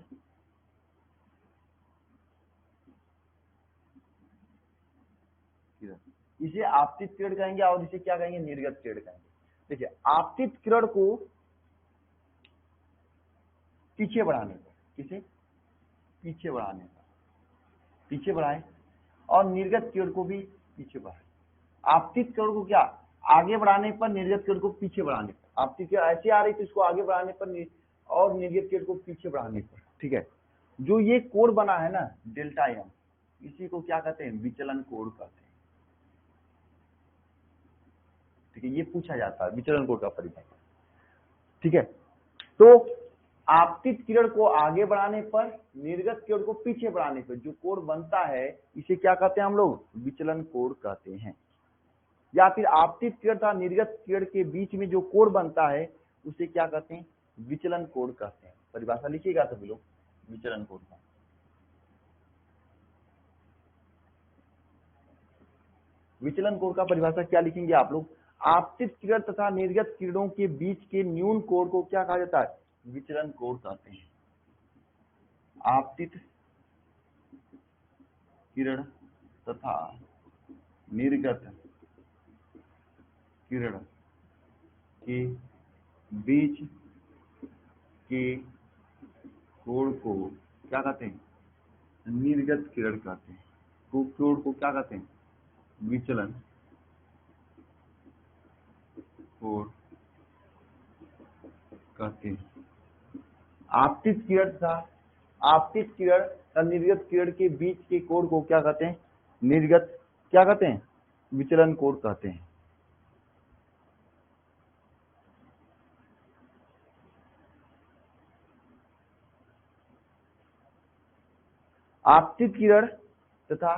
किरण, इसे आपतित किरण कहेंगे और इसे क्या कहेंगे? निर्गत किरण कहेंगे। देखिए, आपतित किरण को पीछे बढ़ाने पर, किसे पीछे बढ़ाने पर, पीछे बढ़ाए, और निर्गत किरण को भी पीछे बढ़ाए। आपतित किरण को क्या आगे बढ़ाने पर, निर्गत किरण को पीछे बढ़ाने पर। आपतित किरण ऐसे आ रही तो इसको आगे बढ़ाने पर, और निर्गत किरण को पीछे बढ़ाने पर। ठीक है, जो ये कोण बना है ना डेल्टा एम, इसी को क्या कहते हैं? विचलन कोण कहते हैं। ठीक है, ये पूछा जाता है विचलन कोण का परिभाषा। ठीक है, तो आपतित किरण को आगे बढ़ाने पर, निर्गत किरण को पीछे बढ़ाने पर जो कोण बनता है इसे क्या कहते हैं हम लोग? विचलन कोण कहते हैं। या फिर आपतित किरण तथा निर्गत किरण के बीच में जो कोण बनता है उसे क्या कहते हैं? विचलन कोण कहते हैं। परिभाषा लिखिएगा सभी लोग विचलन कोण का। विचलन कोण का परिभाषा क्या लिखेंगे आप लोग? आपतित किरण तथा निर्गत किरणों के बीच के न्यून कोण को क्या कहा जाता है? विचलन कोण कहते हैं। आपतित किरण तथा निर्गत किरण के बीच के कोण को क्या कहते हैं? निर्गत किरण कहते हैं। कोण को क्या कहते हैं? विचलन कोण कहते हैं। आपतित किरण तथा निर्गत किरण के बीच के कोण को क्या कहते हैं? निर्गत क्या कहते हैं? विचलन कोण कहते हैं। आपतित किरण तथा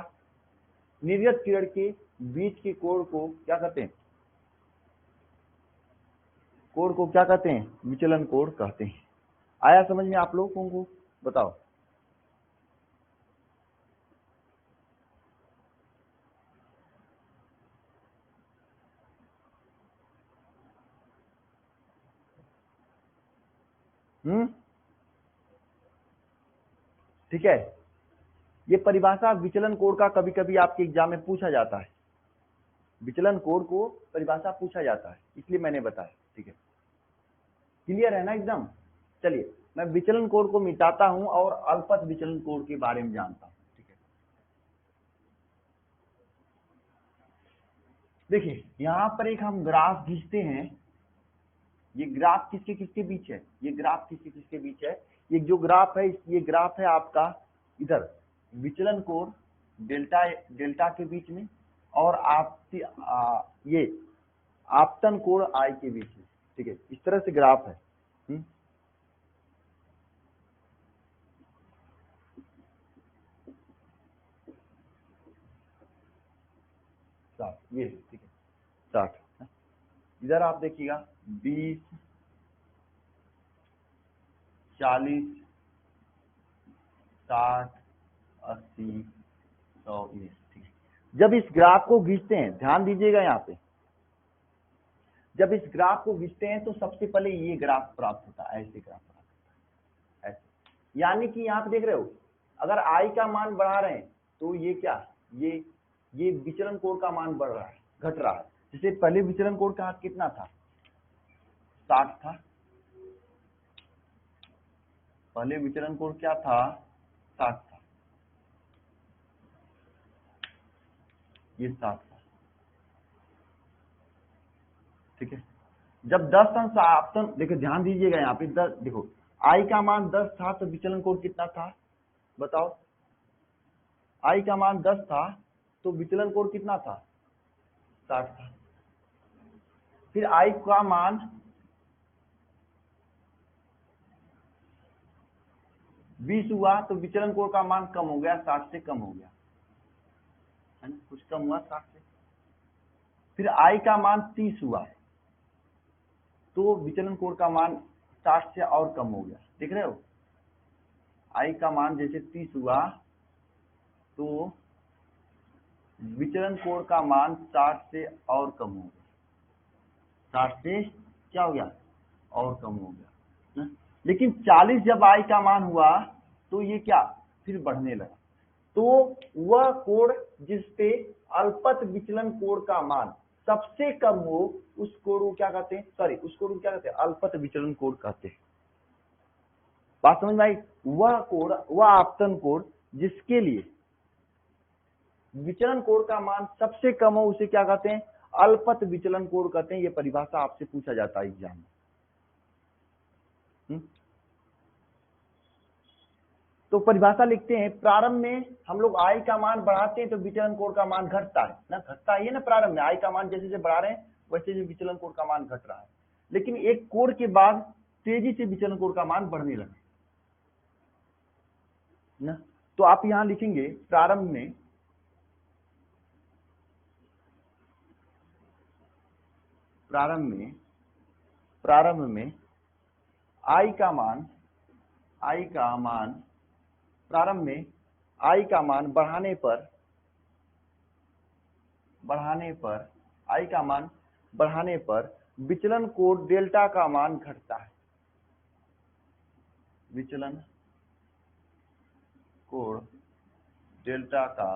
निर्गत किरण के बीच के कोण को क्या कहते हैं? कोण को क्या कहते हैं? विचलन कोण कहते हैं। आया समझ में आप लोगों को? बताओ। ठीक है, ये परिभाषा विचलन कोण का कभी कभी आपके एग्जाम में पूछा जाता है, विचलन कोण को परिभाषा पूछा जाता है, इसलिए मैंने बताया। ठीक है, क्लियर है ना एकदम। चलिए मैं विचलन कोण को मिटाता हूं और अल्पत विचलन कोण के बारे में जानता हूं। ठीक है, देखिए यहां पर एक हम ग्राफ खींचते हैं। ये ग्राफ किसके किसके बीच है, ये ग्राफ किसके किसके बीच है, ये जो ग्राफ है, ये ग्राफ है आपका इधर विचलन कोण डेल्टा के बीच में और ये आपतन कोण आई के बीच में। ठीक है, इस तरह से ग्राफ है। ये ठीक है 60। इधर आप देखिएगा 20, 40, 60, 80, 100, 20। ठीक है, जब इस ग्राफ को खींचते हैं, ध्यान दीजिएगा यहाँ पे, जब इस ग्राफ को खींचते हैं तो सबसे पहले ये ग्राफ प्राप्त होता है, ऐसे ग्राफ प्राप्त होता है, ऐसे। यानी कि यहाँ पे देख रहे हो, अगर आई का मान बढ़ा रहे हैं तो ये क्या, ये विचलन कोण का मान बढ़ रहा है, घट रहा है। जैसे पहले विचलन कोण का कितना था, 60 था, पहले विचलन कोण क्या था, 60 था, ये 60 था। ठीक है, जब 10 अंश आपतन, देखो ध्यान दीजिएगा यहाँ पे 10, देखो आई का मान 10 था तो विचलन कोण कितना था, बताओ, आई का मान 10 था तो विचलन कोण कितना था, 60 था। फिर आई का मान 20 हुआ तो विचलन कोण का मान कम हो गया, 60 से कम हो गया, है ना, कुछ कम हुआ 60 से। फिर आई का मान 30 हुआ तो विचलन कोण का मान 60 से और कम हो गया। देख रहे हो, आई का मान जैसे 30 हुआ तो विचलन कोण का मान 60 से और कम हो गया, 60 से क्या हो गया, और कम हो गया ना? लेकिन 40 जब आई का मान हुआ तो ये क्या, फिर बढ़ने लगा। तो वह कोण जिसपे अल्पत विचलन कोण का मान सबसे कम हो, उस कोण को क्या कहते हैं, उस कोण को क्या कहते हैं, अल्पत विचलन कोण कहते हैं। बात समझ में आई। वह कोण, वह आपतन कोण जिसके लिए विचलन कोण का मान सबसे कम हो, उसे क्या कहते हैं, अल्पत विचलन कोण कहते हैं। ये परिभाषा आपसे पूछा जाता है एग्जाम में। तो परिभाषा लिखते हैं, प्रारंभ में हम लोग आई का मान बढ़ाते हैं तो विचलन कोण का मान घटता है ना, घटता है ना, प्रारंभ में आई का मान जैसे जैसे बढ़ा रहे हैं वैसे जो विचलन कोण का मान घट रहा है। लेकिन एक कोण के बाद तेजी से विचलन कोण का मान बढ़ने लगा ना, तो आप यहां लिखेंगे प्रारंभ में आई का मान प्रारंभ में आई का मान बढ़ाने पर विचलन कोण डेल्टा का मान घटता है, विचलन कोण डेल्टा का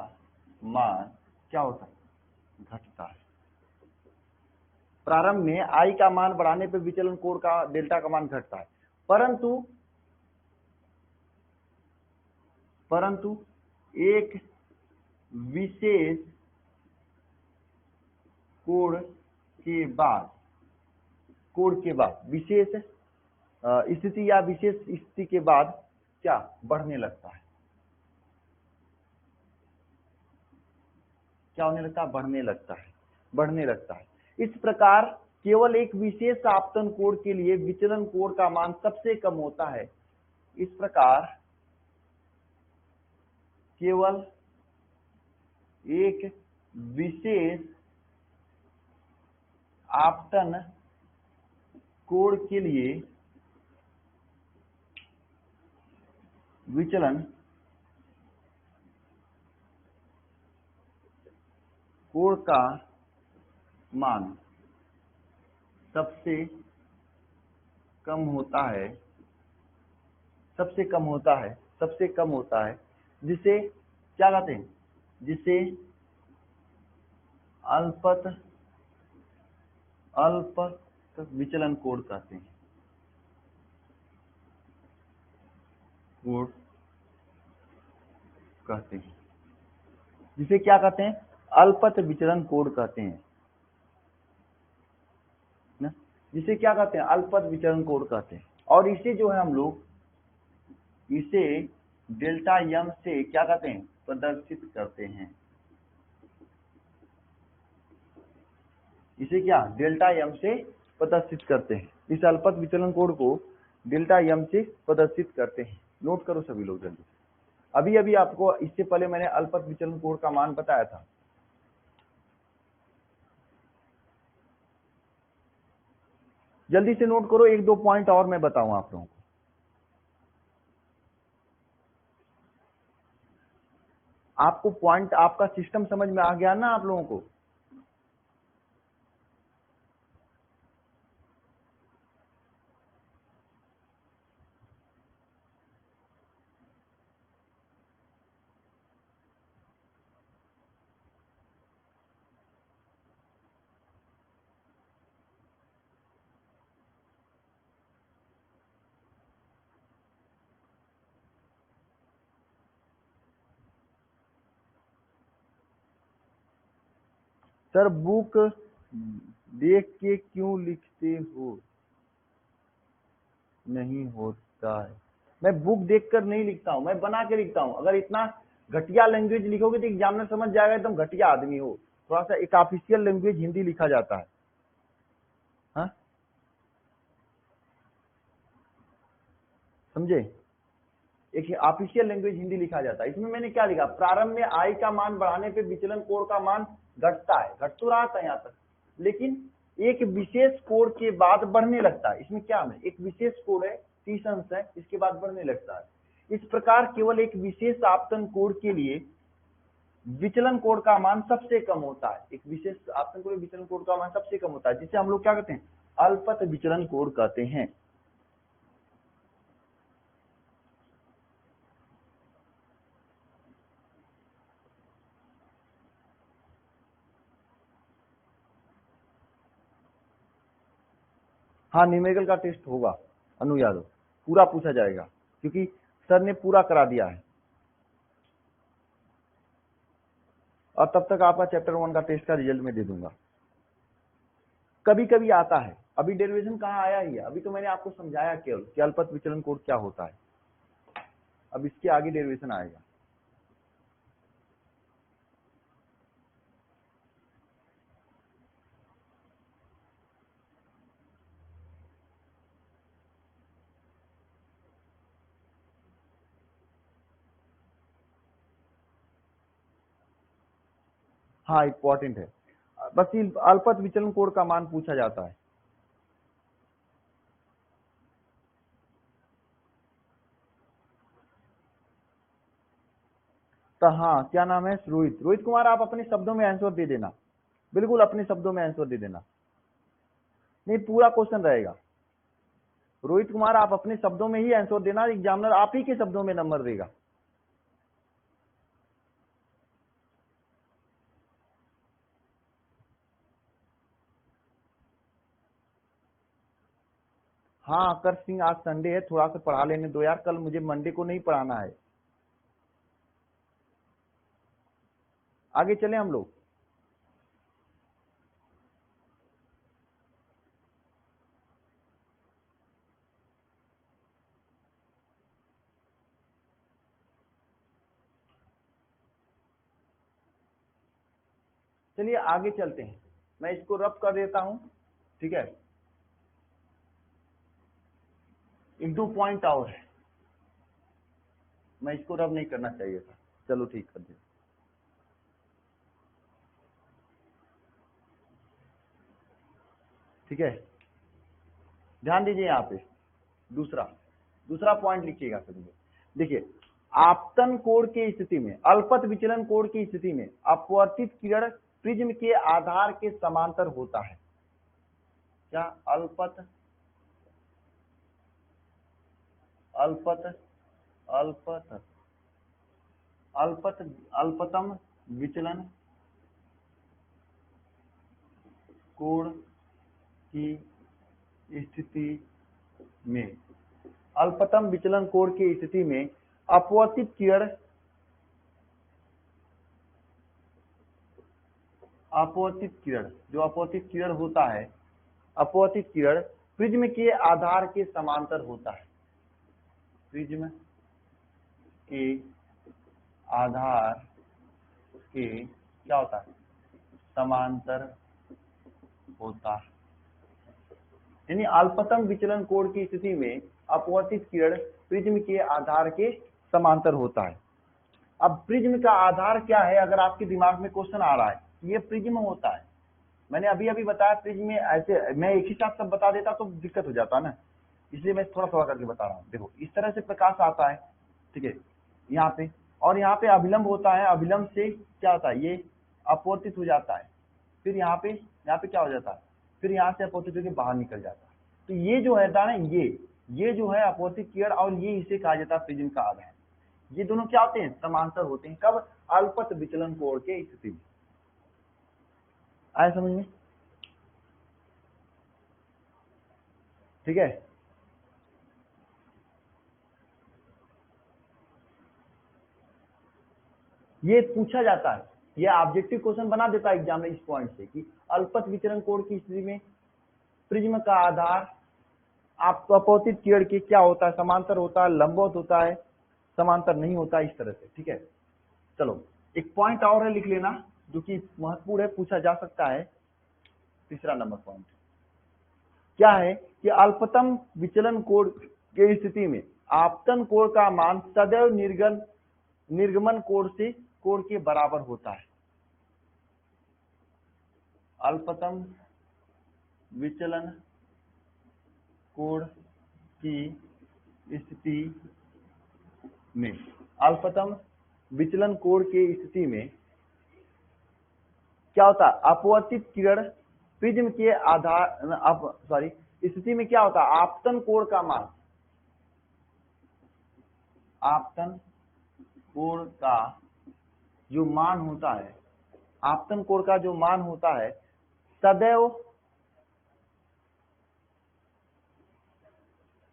मान क्या होता है, घटता है। प्रारंभ में आई का मान बढ़ाने पर विचलन कोण का डेल्टा का मान घटता है, परंतु एक विशेष कोण के बाद विशेष स्थिति या विशेष स्थिति के बाद क्या बढ़ने लगता है, क्या होने लगता है, बढ़ने लगता है। इस प्रकार केवल एक विशेष आपतन कोण के लिए विचलन कोण का मान सबसे कम होता है। इस प्रकार केवल एक विशेष आपतन कोण के लिए विचलन कोण का मान सबसे कम होता है, जिसे क्या कहते हैं, जिसे अल्पत विचलन कोण कहते हैं, कोण कहते हैं, जिसे क्या कहते हैं, अल्पत विचलन कोण कहते हैं ना, जिसे क्या कहते हैं, अल्पत विचलन कोण कहते हैं। और इसे जो है हम लोग इसे डेल्टा यम से क्या कहते हैं, प्रदर्शित करते हैं। इसे क्या डेल्टा यम से प्रदर्शित करते हैं, इस अल्पत विचलन कोण को डेल्टा यम से प्रदर्शित करते हैं। नोट करो सभी लोग जल्दी। अभी अभी आपको इससे पहले मैंने अल्पत विचलन कोण का मान बताया था। जल्दी से नोट करो, एक दो पॉइंट और मैं बताऊं आप लोगों को। आपको पॉइंट, आपका सिस्टम समझ में आ गया ना आप लोगों को? सर बुक देख के क्यों लिखते हो? नहीं होता है, मैं बुक देखकर नहीं लिखता हूं, मैं बना के लिखता हूं। अगर इतना घटिया लैंग्वेज लिखोगे तो एग्जामिनर समझ जाएगा एकदम घटिया आदमी हो। थोड़ा सा एक ऑफिशियल लैंग्वेज हिंदी लिखा जाता है। हाँ समझे, एक ऑफिशियल लैंग्वेज हिंदी लिखा जाता है। इसमें मैंने क्या लिखा, प्रारंभ में आई का मान बढ़ाने पे विचलन कोण का मान घटता है, घट तो रहा था यहाँ तक, लेकिन एक विशेष कोण के बाद बढ़ने लगता है। इसमें क्या है, एक विशेष कोण है, 30 अंश है, इसके बाद बढ़ने लगता है। इस प्रकार केवल एक विशेष आपतन कोण के लिए विचलन कोण का मान सबसे कम होता है। एक विशेष आपतन कोण विचलन कोण का मान सबसे कम होता है, जिसे हम लोग क्या कहते हैं, अल्पत विचलन कोण कहते हैं। हाँ न्यूमेरिकल का टेस्ट होगा अनु यादव, पूरा पूछा जाएगा क्योंकि सर ने पूरा करा दिया है। और तब तक आपका चैप्टर 1 का टेस्ट का रिजल्ट मैं दे दूंगा। कभी कभी आता है, अभी डेरिवेशन कहाँ आया ही है, अभी तो मैंने आपको समझाया केवल कि अल्पत विचलन कोण क्या होता है। अब इसके आगे डेरिवेशन आएगा। हाँ इंपॉर्टेंट है, बस ये अल्पत विचलन कोण का मान पूछा जाता है। तो हाँ क्या नाम है, रोहित, रोहित कुमार, आप अपने शब्दों में आंसर दे देना, बिल्कुल अपने शब्दों में आंसर दे देना, नहीं पूरा क्वेश्चन रहेगा। रोहित कुमार आप अपने शब्दों में ही आंसर देना, एग्जामिनर आप ही के शब्दों में नंबर देगा। हाँ कर सिंह, आज संडे है, थोड़ा सा पढ़ा लेने दो यार, कल मुझे मंडे को नहीं पढ़ाना है। आगे चले हम लोग। चलिए आगे चलते हैं, मैं इसको रब कर देता हूं, ठीक है। एक दो पॉइंट और है, मैं इसको रब नहीं करना चाहिए था, चलो ठीक कर दिया। ठीक है, ध्यान दीजिए यहाँ पे दूसरा पॉइंट लिखिएगा सभी लोग। देखिए आपतन कोण की स्थिति में, अल्पत विचलन कोण की स्थिति में अपवर्तित किरण प्रिज्म के आधार के समांतर होता है। क्या अल्पत अल्पत अल्पत अल्पतम विचलन कोण की स्थिति में, अल्पतम विचलन कोण की स्थिति में अपवर्तित किरण जो अपवर्तित किरण होता है, अपवर्तित किरण प्रिज्म के आधार के समांतर होता है, प्रिज्म के आधार के क्या होता है, समांतर होता है। यानी अल्पतम विचलन कोण की स्थिति में अपवर्तित किरण प्रिज्म के आधार के समांतर होता है। अब प्रिज्म का आधार क्या है, अगर आपके दिमाग में क्वेश्चन आ रहा है, ये प्रिज्म होता है। मैंने अभी बताया प्रिज्म में ऐसे, मैं एक ही साथ सब बता देता तो दिक्कत हो जाता ना, इसलिए मैं थोड़ा थोड़ा करके बता रहा हूँ। देखो इस तरह से प्रकाश आता है, ठीक है, यहाँ पे, और यहाँ पे अभिलंब होता है, अभिलंब से क्या होता है, ये अपवर्तित हो जाता है, फिर यहाँ पे क्या हो जाता है, फिर यहाँ से अपवर्तित होकर बाहर निकल जाता है। तो ये जो है ना, ये जो है अपवर्तित किरण, और ये इसे कहा जाता है प्रिज्म का आधार। ये दोनों क्या होते हैं, समांतर होते हैं। कब, अल्पत विचलन कोण के स्थिति में। आया समझ में? ठीक है, ये पूछा जाता है, ये ऑब्जेक्टिव क्वेश्चन बना देता है एग्जाम में इस पॉइंट से कि अल्पत विचलन कोण की स्थिति में प्रिज्म का आधार आपको अपवर्तित किरण के क्या होता है, समांतर होता है, लंबवत होता है, समांतर नहीं होता, इस तरह से। ठीक है, चलो एक पॉइंट और है, लिख लेना, जो कि महत्वपूर्ण है, पूछा जा सकता है। तीसरा नंबर पॉइंट क्या है कि अल्पतम विचलन कोण की स्थिति में आपतन कोण का मान सदैव निर्गमन कोण के बराबर होता है। अल्पतम विचलन कोण की स्थिति में, अल्पतम विचलन कोण की स्थिति में क्या होता है, अपवर्तित किरण प्रिज्म के आधार स्थिति में क्या होता है, आपतन कोण का मान, आपतन कोण का जो मान होता है, आपतन कोण का जो मान होता है सदैव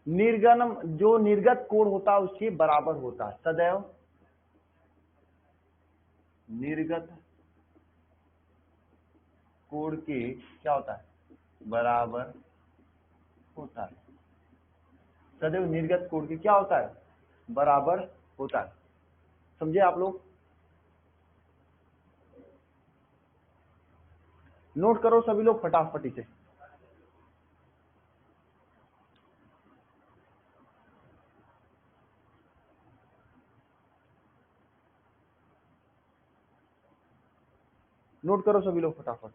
जो निर्गत कोण होता है उसके बराबर होता है, सदैव निर्गत कोण के क्या होता है, बराबर होता है। सदैव निर्गत कोण के क्या होता है, बराबर होता है। समझे आप लोग? नोट करो सभी लोग फटाफटी से। नोट करो सभी लोग फटाफट।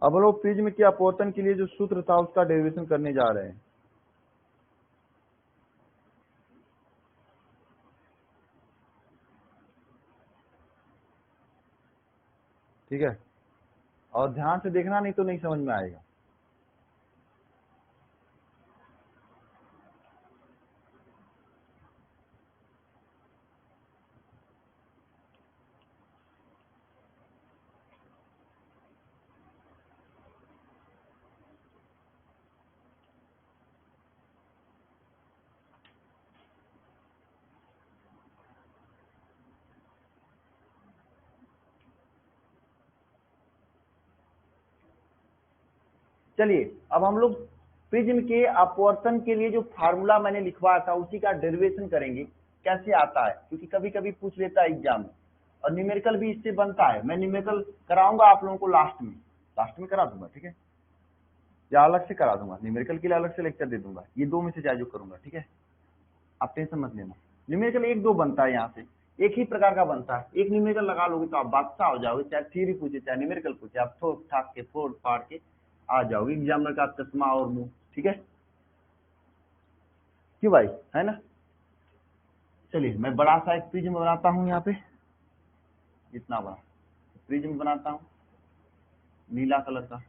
अब लोग प्रिज्म के अपवर्तन के लिए जो सूत्र था उसका डेरिवेशन करने जा रहे हैं। ठीक है, और ध्यान से देखना, नहीं तो नहीं समझ में आएगा। चलिए अब हम लोग प्रिज्म के अपवर्तन के लिए जो फार्मूला मैंने लिखवाया था उसी का डेरिवेशन करेंगे, कैसे आता है, क्योंकि कभी कभी पूछ लेता है एग्जाम में, और न्यूमेरिकल भी इससे बनता है। मैं न्यूमेरिकल कराऊंगा आप लोगों को लास्ट में करा दूंगा, ठीक है, या अलग से करा दूंगा, न्यूमेरिकल के लिए अलग से लेक्चर दे दूंगा, ये दो में से जो करूंगा, ठीक है, आप टेंशन मत लेना। न्यूमेरिकल एक दो बनता है, यहाँ से एक ही प्रकार का बनता है, एक न्यूमेरिकल लगा लोगे तो आप बादशाह हो जाओगे, चाहे थ्योरी पूछे चाहे न्यूमेरिकल पूछे, आप ठोक ठाक के फोड़ फाड़ के आ जाओगे एग्जामिनर का चश्मा और मुंह। ठीक है, क्यों भाई, है ना? चलिए मैं बड़ा सा एक प्रिज्म बनाता हूँ, यहाँ पे इतना बड़ा प्रिज्म बनाता हूँ नीला कलर का।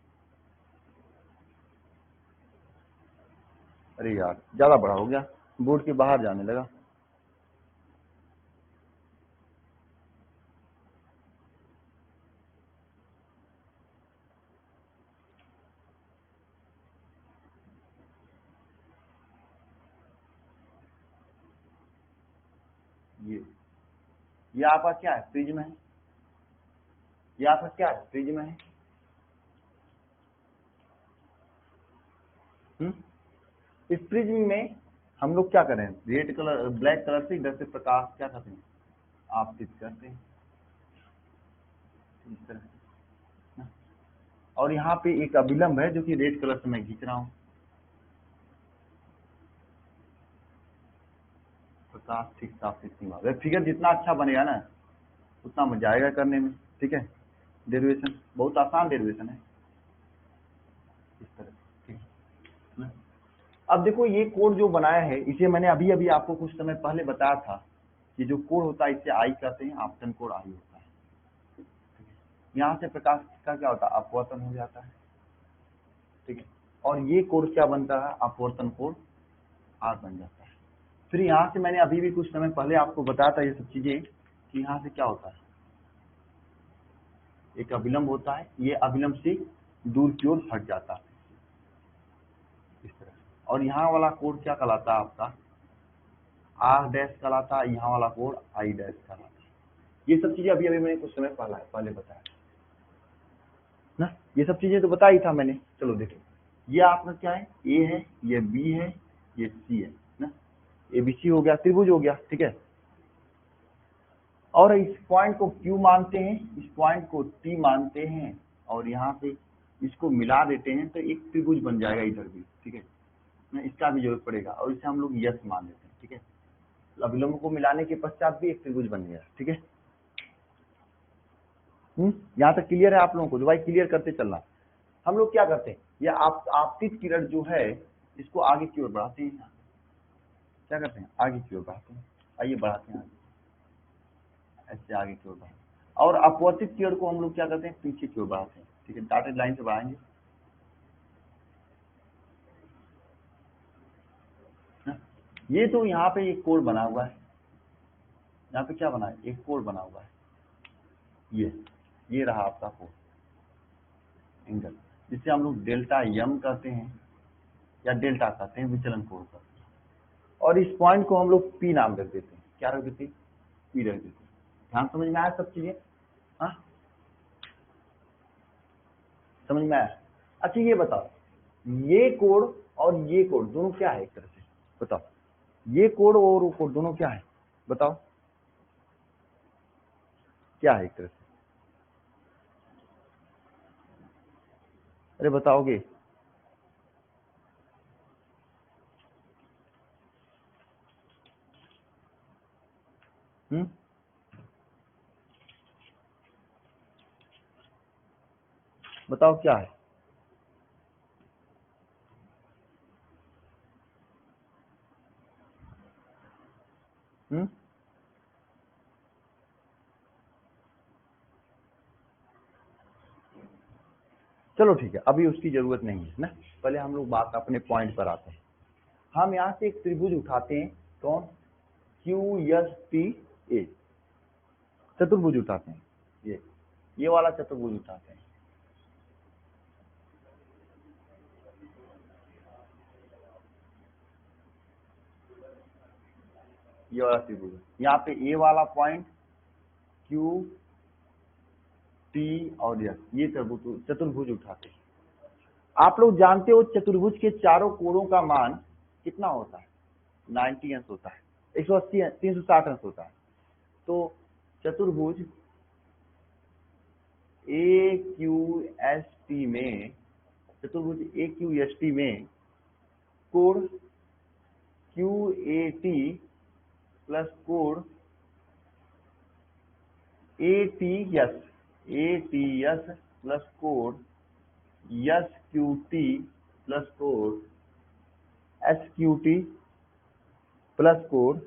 अरे यार ज्यादा बड़ा हो गया, बोर्ड के बाहर जाने लगा। ये आपका क्या है, प्रिज्म है। ये आपका क्या है, प्रिज्म है। इस प्रिज्म में हम लोग क्या करें, रेड कलर ब्लैक कलर से इधर से प्रकाश क्या करते हैं, आपतित करते हैं इस तरह से। और यहाँ पे एक अभिलंब है जो कि रेड कलर से मैं खींच रहा हूँ। प्रकाश ठीक से आपतित नहीं हुआ। फिगर जितना अच्छा बनेगा ना उतना मजा आएगा करने में, ठीक है। डेरिवेशन बहुत आसान डेरिवेशन है इस तरह, ठीक है। अब देखो ये कोड जो बनाया है इसे मैंने अभी अभी आपको कुछ समय पहले बताया था कि जो कोड होता है इसे आई कहते हैं, आपतन कोड आई होता है। यहाँ से प्रकाश का क्या होता है, अपवर्तन हो जाता है, ठीक है। और ये कोड क्या बनता है, अपवर्तन कोड आर बन जाता है। फिर यहाँ से मैंने अभी भी कुछ समय पहले आपको बताया था ये सब चीजें कि यहाँ से क्या होता है, एक अभिलंब होता है, ये अभिलंब से दूर की ओर हट जाता है इस तरह। और यहाँ वाला कोड क्या कहलाता है आपका, आर डैश कहलाता है, यहाँ वाला कोड आई डैश कहलाता है। ये सब चीजें अभी अभी मैंने कुछ समय पहले बताया ना, ये सब चीजें तो बताई था मैंने। चलो देखो ये आपका क्या है, ए है, ये बी है, ये सी है ना, एबीसी हो गया, त्रिभुज हो गया, ठीक है। और इस पॉइंट को क्यू मानते हैं, इस पॉइंट को टी मानते हैं, और यहाँ पे इसको मिला देते हैं तो एक त्रिभुज बन जाएगा इधर भी, ठीक है ना। इसका भी जरूरत पड़ेगा और इसे हम लोग यस मान देते हैं, ठीक है। अभिलंब को मिलाने के पश्चात भी एक त्रिभुज बन गया, ठीक है। यहाँ तक क्लियर है आप लोगों को, जो भाई क्लियर करते चलना। हम लोग क्या करते हैं, ये आपतित किरण जो है इसको आगे की ओर बढ़ाते हैं, क्या करते हैं, आगे की ओर बढ़ाते हैं। आइए बढ़ाते हैं आगे, ऐसे आगे की ओर बढ़ाते हैं। और अपवर्तित किरण को हम लोग क्या करते हैं, पीछे की ओर बढ़ाते हैं, ठीक है। डॉटेड लाइन से बढ़ाएंगे ना? ये तो यहाँ पे एक कोण बना हुआ है, यहाँ पे क्या बना है, एक कोण बना हुआ है, ये रहा आपका कोण एंगल, जिसे हम लोग डेल्टा यम कहते हैं या डेल्टा कहते हैं, विचलन कोण कहते हैं। और इस पॉइंट को हम लोग पी नाम रख देते हैं, क्या रख देते हैं, पी रख देते हैं। ध्यान समझ में आया सब चीजें, हाँ समझ में आया। अच्छा ये बताओ, ये कोण और ये कोण दोनों क्या है, एक तरह से बताओ, ये कोण और वो कोण दोनों क्या है, बताओ क्या है एक तरह से, अरे बताओगे, बताओ क्या है, चलो ठीक है, अभी उसकी जरूरत नहीं है ना, पहले हम लोग बात अपने पॉइंट पर आते हैं। हम यहाँ से एक त्रिभुज उठाते हैं, कौन, क्यू एस टी ए, चतुर्भुज उठाते हैं, ये वाला चतुर्भुज उठाते हैं। ये वाला त्रिभुज, यहाँ पे ए वाला पॉइंट, क्यू टी और एस, ये चतुर्भुज उठाते हैं। आप लोग जानते हो चतुर्भुज के चारों कोणों का मान कितना होता है, 90 अंश होता है, 180 360 अंश होता है। तो चतुर्भुज ए क्यू एस टी में, चतुर्भुज ए क्यू एस टी में कोण क्यू ए टी प्लस कोण ए टी एस प्लस कोण एस क्यू टी प्लस कोण एस क्यू टी प्लस कोण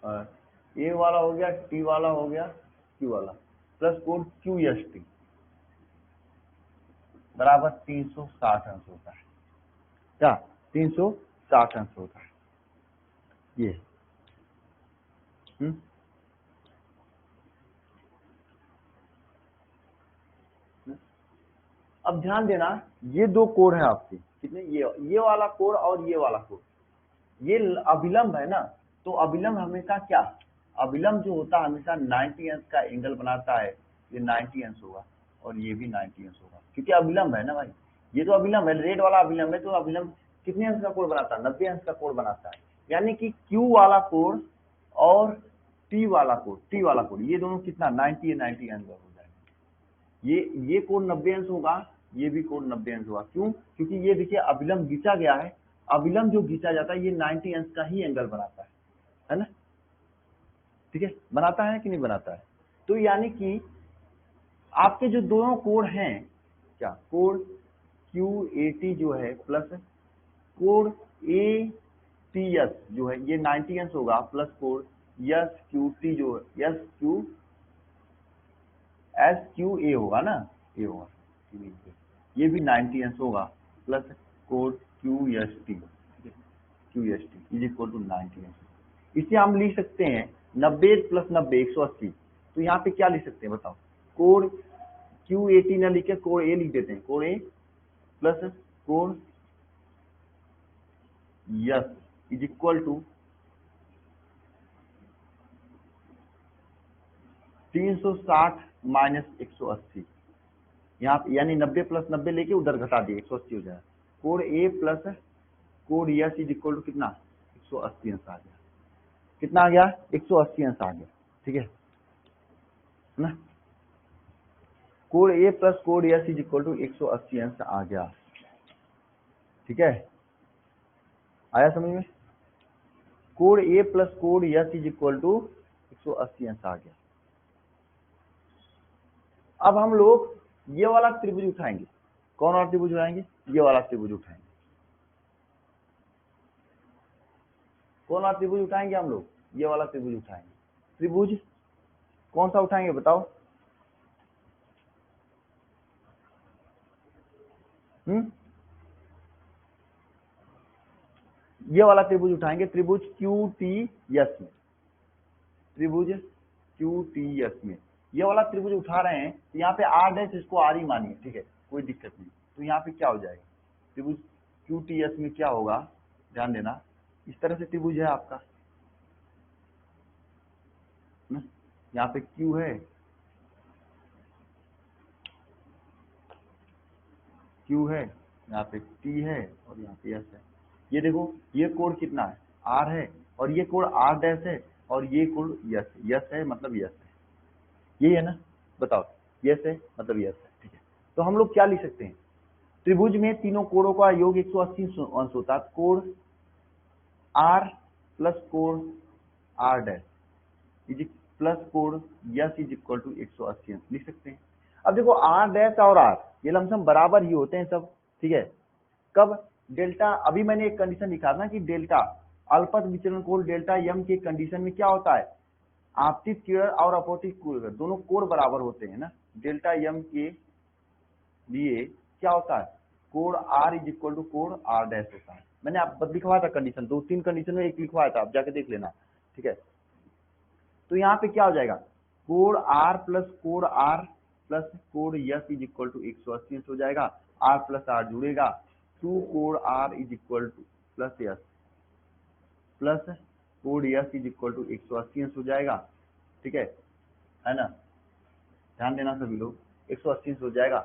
ए वाला हो गया, टी वाला हो गया, क्यू वाला, plus code Q S T बराबर 360 अंश होता है। क्या 360 अंश होता है ये। अब ध्यान देना, ये दो कोड है आपके कितने, ये वाला कोड और ये वाला कोड, ये अभिलंब है ना, तो अभिलंब हमेशा क्या, अभिलंब जो होता है हमेशा 90 अंश का एंगल बनाता है। ये 90 अंश होगा और ये भी 90 अंश होगा, क्योंकि अभिलंब है ना भाई, ये तो अभिलंब है, रेड वाला अभिलंब है, तो अभिलंब कितने अंश का कोण बनाता है, 90 अंश का कोण बनाता है। यानी कि Q वाला कोण और T वाला कोण ये दोनों कितना 90 अंश हो जाएगा। ये कोण 90 अंश होगा, ये भी कोण 90 अंश होगा। क्यों? क्योंकि ये देखिए अभिलंब खींचा गया है, अभिलंब जो खींचा जाता है ये 90 अंश का ही एंगल बनाता है ना, ठीक है, बनाता है कि नहीं बनाता है। तो यानी कि आपके जो दोनों कोण हैं, क्या कोण QAT जो है प्लस कोण ATS जो है ये 90 अंश होगा, प्लस कोण SQT जो है SQA होगा ना, ये होगा, ये भी 90 अंश होगा, प्लस कोण QST इज इक्वल टू 90 अंश। इसे हम लिख सकते हैं 90 प्लस 90 180। तो यहाँ पे क्या लिख सकते हैं बताओ, कोण QAT न लिखे कोण A लिख देते हैं, कोण A प्लस कोण S is equal to 360 minus 180। यहाँ पे यानी 90 प्लस 90 लेके उधर घटा दिए 180 हो जाएगा। कोण A प्लस कोण यस इज इक्वल टू कितना 180 अंश आ गया, कितना आ गया 180 अंश आ गया, ठीक है ना। कोण A प्लस कोण यस इज इक्वल टू 180 अंश आ गया, ठीक है, आया समझ में। कोण A प्लस कोण यस इज इक्वल टू 180 अंश आ गया। अब हम लोग ये वाला त्रिभुज उठाएंगे, कौन वाला त्रिभुज उठाएंगे, ये वाला त्रिभुज उठाएंगे। कौन वाला त्रिभुज उठाएंगे हम लोग, ये वाला त्रिभुज उठाएंगे। त्रिभुज कौन सा उठाएंगे बताओ, ये वाला त्रिभुज उठाएंगे, त्रिभुज QTS में, त्रिभुज QTS में ये वाला त्रिभुज उठा रहे हैं। तो यहाँ पे R डैश इसको R ही मानिए, ठीक है, कोई दिक्कत नहीं। तो यहाँ पे क्या हो जाएगा, त्रिभुज QTS में क्या होगा, ध्यान देना, इस तरह से त्रिभुज है आपका, यहाँ पे Q है, Q है, यहाँ पे T है और यहाँ पे S है। ये देखो ये कोण कितना है R है, और ये कोण R डैश है, और ये कोण यस है, मतलब यस है, यही है ना, बताओ यस है मतलब यस है, ठीक है। तो हम लोग क्या लिख सकते हैं, त्रिभुज में तीनों कोणों का योग 180 अंश होता है। कोण R प्लस कोण R डैश इज प्लस कोण यस इज इक्वल टू 180 अंश लिख सकते हैं। अब देखो R डैश और R ये लमसम बराबर ही होते हैं सब, ठीक है। कब डेल्टा, अभी मैंने एक कंडीशन लिखा था कि डेल्टा अल्पत विचलन कोण डेल्टा m के कंडीशन में क्या होता है, आपतित किरण और अपवर्तित किरण दोनों कोण बराबर होते हैं ना। डेल्टा m के लिए क्या होता है, कोण R इज इक्वल टू कोण R डैश होता है। मैंने आप लिखवाया था कंडीशन, 2-3 कंडीशन में एक लिखवाया था, आप जाके देख लेना, ठीक है। तो यहाँ पे क्या हो जाएगा, कोण R प्लस कोण R प्लस कोण यस इज इक्वल टू 180 अंश हो जाएगा, R प्लस R जुड़ेगा, 2 कोण R is equal two plus yes plus कोण यस इज इक्वल टू 180 अंश हो जाएगा, ठीक है ना। ध्यान देना सभी लोग, 180 अंश हो जाएगा।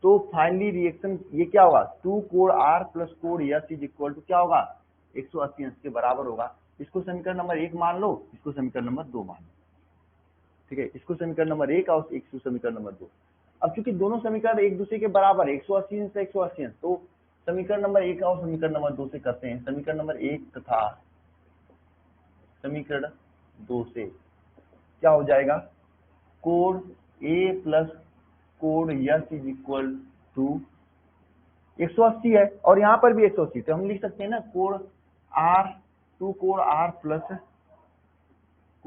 तो फाइनली रिएक्शन ये क्या होगा, 2 कोण R प्लस कोण यस इज इक्वल टू क्या होगा 180 अंश के बराबर होगा। इसको समीकरण नंबर 1 मान लो, इसको समीकरण नंबर 2 मान लो, ठीक है। इसको समीकरण नंबर 1 और इसको समीकरण नंबर 2। अब चूंकि दोनों समीकरण एक दूसरे के बराबर 180 अंश से 180 अंश, तो समीकरण नंबर 1 और समीकरण नंबर 2 से करते हैं। समीकरण नंबर 1 तथा समीकरण 2 से क्या हो जाएगा, कोण A प्लस कोण यस इज इक्वल टू 180 है, और यहाँ पर भी 180, तो हम लिख सकते हैं ना कोण R, 2 कोण R प्लस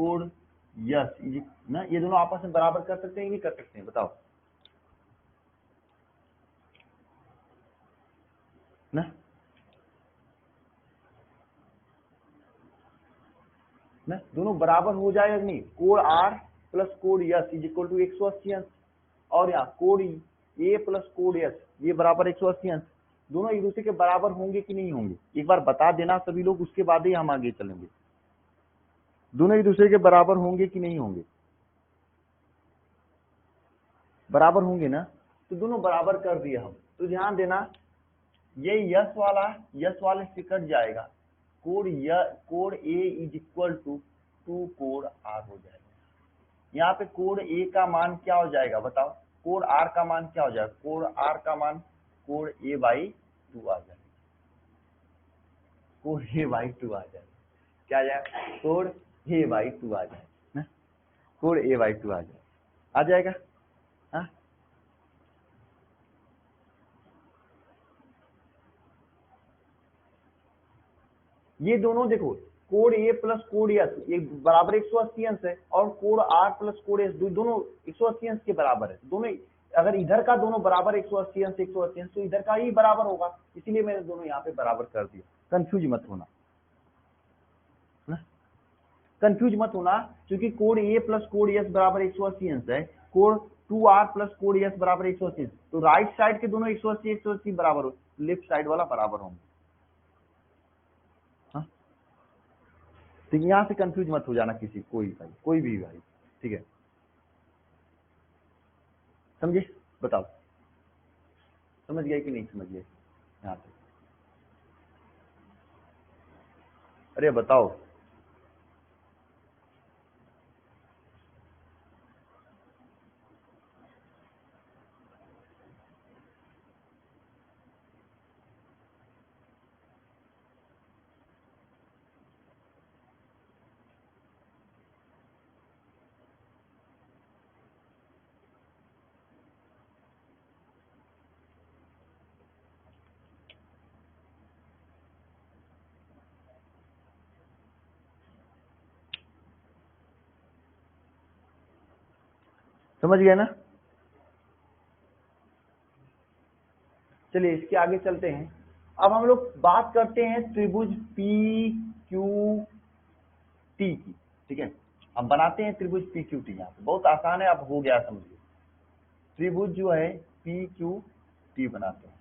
कोड यस ना, ये दोनों आपस में बराबर कर सकते हैं कि नहीं कर सकते हैं, बताओ ना। ना दोनों बराबर हो जाएगा कि नहीं, कोड आर प्लस कोड यस इज इक्वल टू 180 अंश, और यहाँ कोड ए प्लस कोड यस ये बराबर 180 अंश, दोनों एक दूसरे के बराबर होंगे कि नहीं होंगे, एक बार बता देना सभी लोग, उसके बाद ही हम आगे चलेंगे। दोनों एक दूसरे के बराबर होंगे कि नहीं होंगे, बराबर होंगे ना, तो दोनों बराबर कर दिए हम। तो ध्यान देना, ये यस वाले से कट जाएगा, कोड ए इज इक्वल टू 2 कोड आर हो जाएगा। यहाँ पे कोड ए का मान क्या हो जाएगा बताओ, कोड आर का मान क्या हो जाएगा, कोड आर का मान कोड ए बाई 2 आ जाएगा, कोड ए बाई 2 आ जाएगा, क्या आ जाएगा, कोड ए बाई 2 आ जाएगा, कोड ए बाई 2 आ जाएगा। हाँ ये दोनों देखो, कोड ए प्लस कोड एस ये बराबर 180 अंश है, और कोड आर प्लस कोड एस दोनों 180 अंश के बराबर है, दोनों अगर इधर का दोनों बराबर 180 अंश 180 अंश तो इधर का ही बराबर होगा, इसीलिए मैंने दोनों यहाँ पे बराबर कर दिया। कंफ्यूज मत होना, कंफ्यूज मत होना, क्योंकि कोड ए प्लस कोड एस बराबर 180 अंश है, कोड 2r प्लस कोड एस बराबर 180 अंश, तो राइट साइड के दोनों 180 180 बराबर हो, लेफ्ट साइड वाला बराबर होंगे। तो यहाँ से कंफ्यूज मत हो जाना किसी कोई भी भाई, ठीक है, समझे, बताओ समझ गए कि नहीं समझ गए यहाँ से, अरे बताओ। समझ गए ना, चलिए इसके आगे चलते हैं। अब हम लोग बात करते हैं त्रिभुज पी क्यू टी की, ठीक है, हम बनाते हैं त्रिभुज पी क्यू टी, यहाँ पे बहुत आसान है, अब हो गया समझिए, त्रिभुज जो है पी क्यू टी बनाते हैं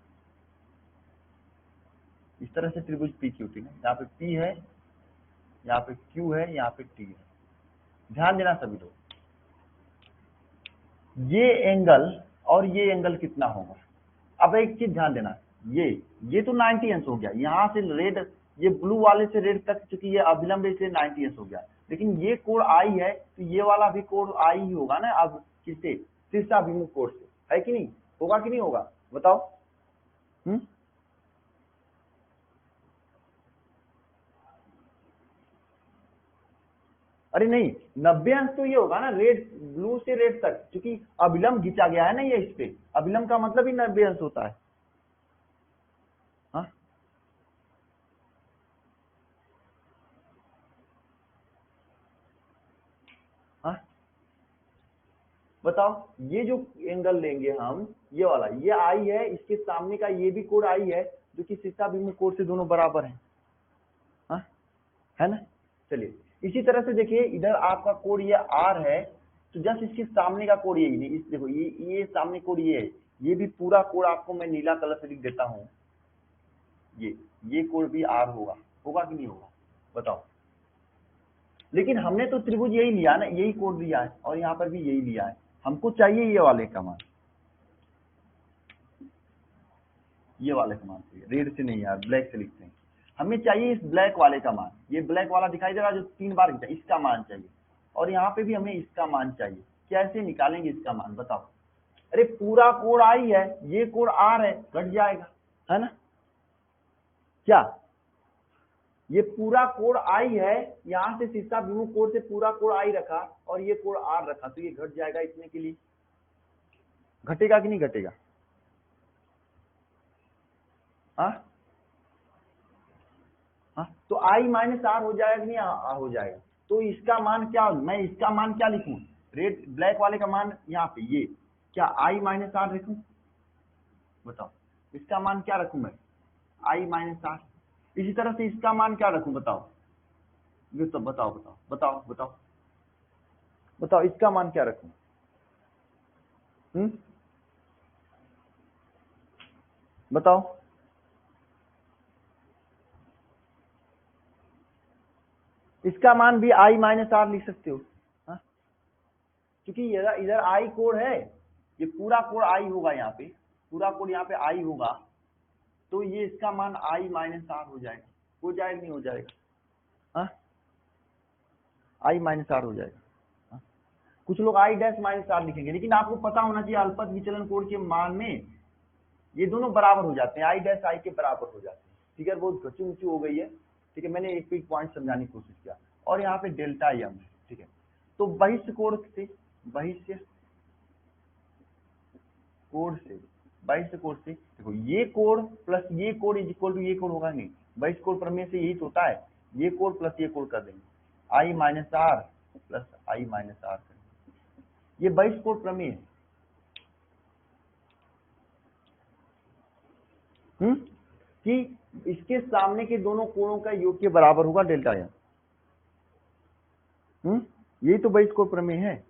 इस तरह से, त्रिभुज पी क्यू टी, यहाँ पे पी है, यहाँ पे क्यू है, यहाँ पे टी है, ध्यान देना सभी लोग, ये एंगल और ये एंगल कितना होगा। अब एक चीज ध्यान देना, ये तो 90 अंश हो गया, यहाँ से रेड, ये ब्लू वाले से रेड तक, चूंकि ये अभिलंब इसलिए 90 अंश हो गया, लेकिन ये कोण आई है तो ये वाला भी कोण आई ही होगा ना, अब किससे, शीर्षाभिमुख कोण से, है कि नहीं, होगा कि नहीं होगा, बताओ। अरे नहीं, 90 अंश तो ये होगा ना, रेड ब्लू से रेड तक, क्योंकि अभिलंब खींचा गया है ना ये इस पे, अभिलंब का मतलब ही 90 अंश होता है। हाँ हाँ बताओ, ये जो एंगल लेंगे हम, ये वाला, ये आई है, इसके सामने का ये भी कोण आई है, जो कि शीर्षाभिमुख कोण से दोनों बराबर है, हाँ है ना। चलिए इसी तरह से देखिए, इधर आपका कोण ये आर है, तो जस्ट इसके सामने का कोण यही नहीं, इस देखो ये सामने कोण ये है, ये भी पूरा कोण आपको मैं नीला कलर से लिख देता हूँ, ये कोण भी आर होगा, होगा कि नहीं होगा, बताओ। लेकिन हमने तो त्रिभुज यही लिया ना, यही कोण लिया है, और यहाँ पर भी यही लिया है, हमको चाहिए ये वाले का मान, ये वाले का मान चाहिए, रेड से नहीं यार, ब्लैक से लिखते हैं, हमें चाहिए इस ब्लैक वाले का मान, ये ब्लैक वाला दिखाई दे रहा है जो 3 बार खींचा, इसका मान चाहिए, और यहाँ पे भी हमें इसका मान चाहिए। कैसे निकालेंगे इसका मान, बताओ। अरे पूरा कोण आई है, ये कोण आर है, घट जाएगा, है ना, क्या ये पूरा कोण आई है, यहाँ से शीर्षाभिमुख कोण से पूरा कोण आई रखा, और ये कोण आर रखा, तो ये घट जाएगा इतने के लिए, घटेगा कि नहीं घटेगा, हाँ हाँ, तो आई माइनस आर हो जाएगा कि नहीं, हो जाएगा, तो इसका मान क्या, मैं इसका मान क्या लिखूं, रेड ब्लैक वाले का मान यहाँ पे ये क्या I माइनस आर लिखूं, बताओ इसका मान क्या रखूं मैं, I माइनस आर। इसी तरह से इसका मान क्या रखूं, बताओ ये तो बताओ बताओ बताओ बताओ बताओ इसका मान क्या रखूं, बताओ। इसका मान भी I माइनस आर लिख सकते हो, हाँ? क्योंकि इधर I कोड है, ये पूरा कोड I होगा, यहाँ पे पूरा कोड यहाँ पे I होगा, तो ये इसका मान I माइनस आर हो जाएगा, हो जाएगा नहीं हो जाएगा, हाँ I माइनस आर हो जाएगा, हाँ? कुछ लोग I डैश माइनस आर लिखेंगे, लेकिन आपको पता होना चाहिए अल्पत विचलन कोड के मान में ये दोनों बराबर हो जाते हैं, I डैश I के बराबर हो जाते हैं। फिगर बहुत घची ऊंची हो गई है, ठीक है, मैंने एक पॉइंट समझाने की कोशिश किया। और यहाँ पे डेल्टा एम है, ठीक है, तो बहिष्ठ कोड से देखो ये कोड प्लस ये कोड इज इक्वल टू ये कोड होगा नहीं, बहिष्ठ कोड प्रमेय से यही तो होता है, ये कोड प्लस ये कोड कर देंगे, I minus R plus I minus R करेंगे, ये बहिष्ठ कोड प्रमेय है, कि इसके सामने के दोनों कोणों का योग के बराबर होगा डेल्टा एम, यही तो बहिष्ठ कोड प्रमेय है।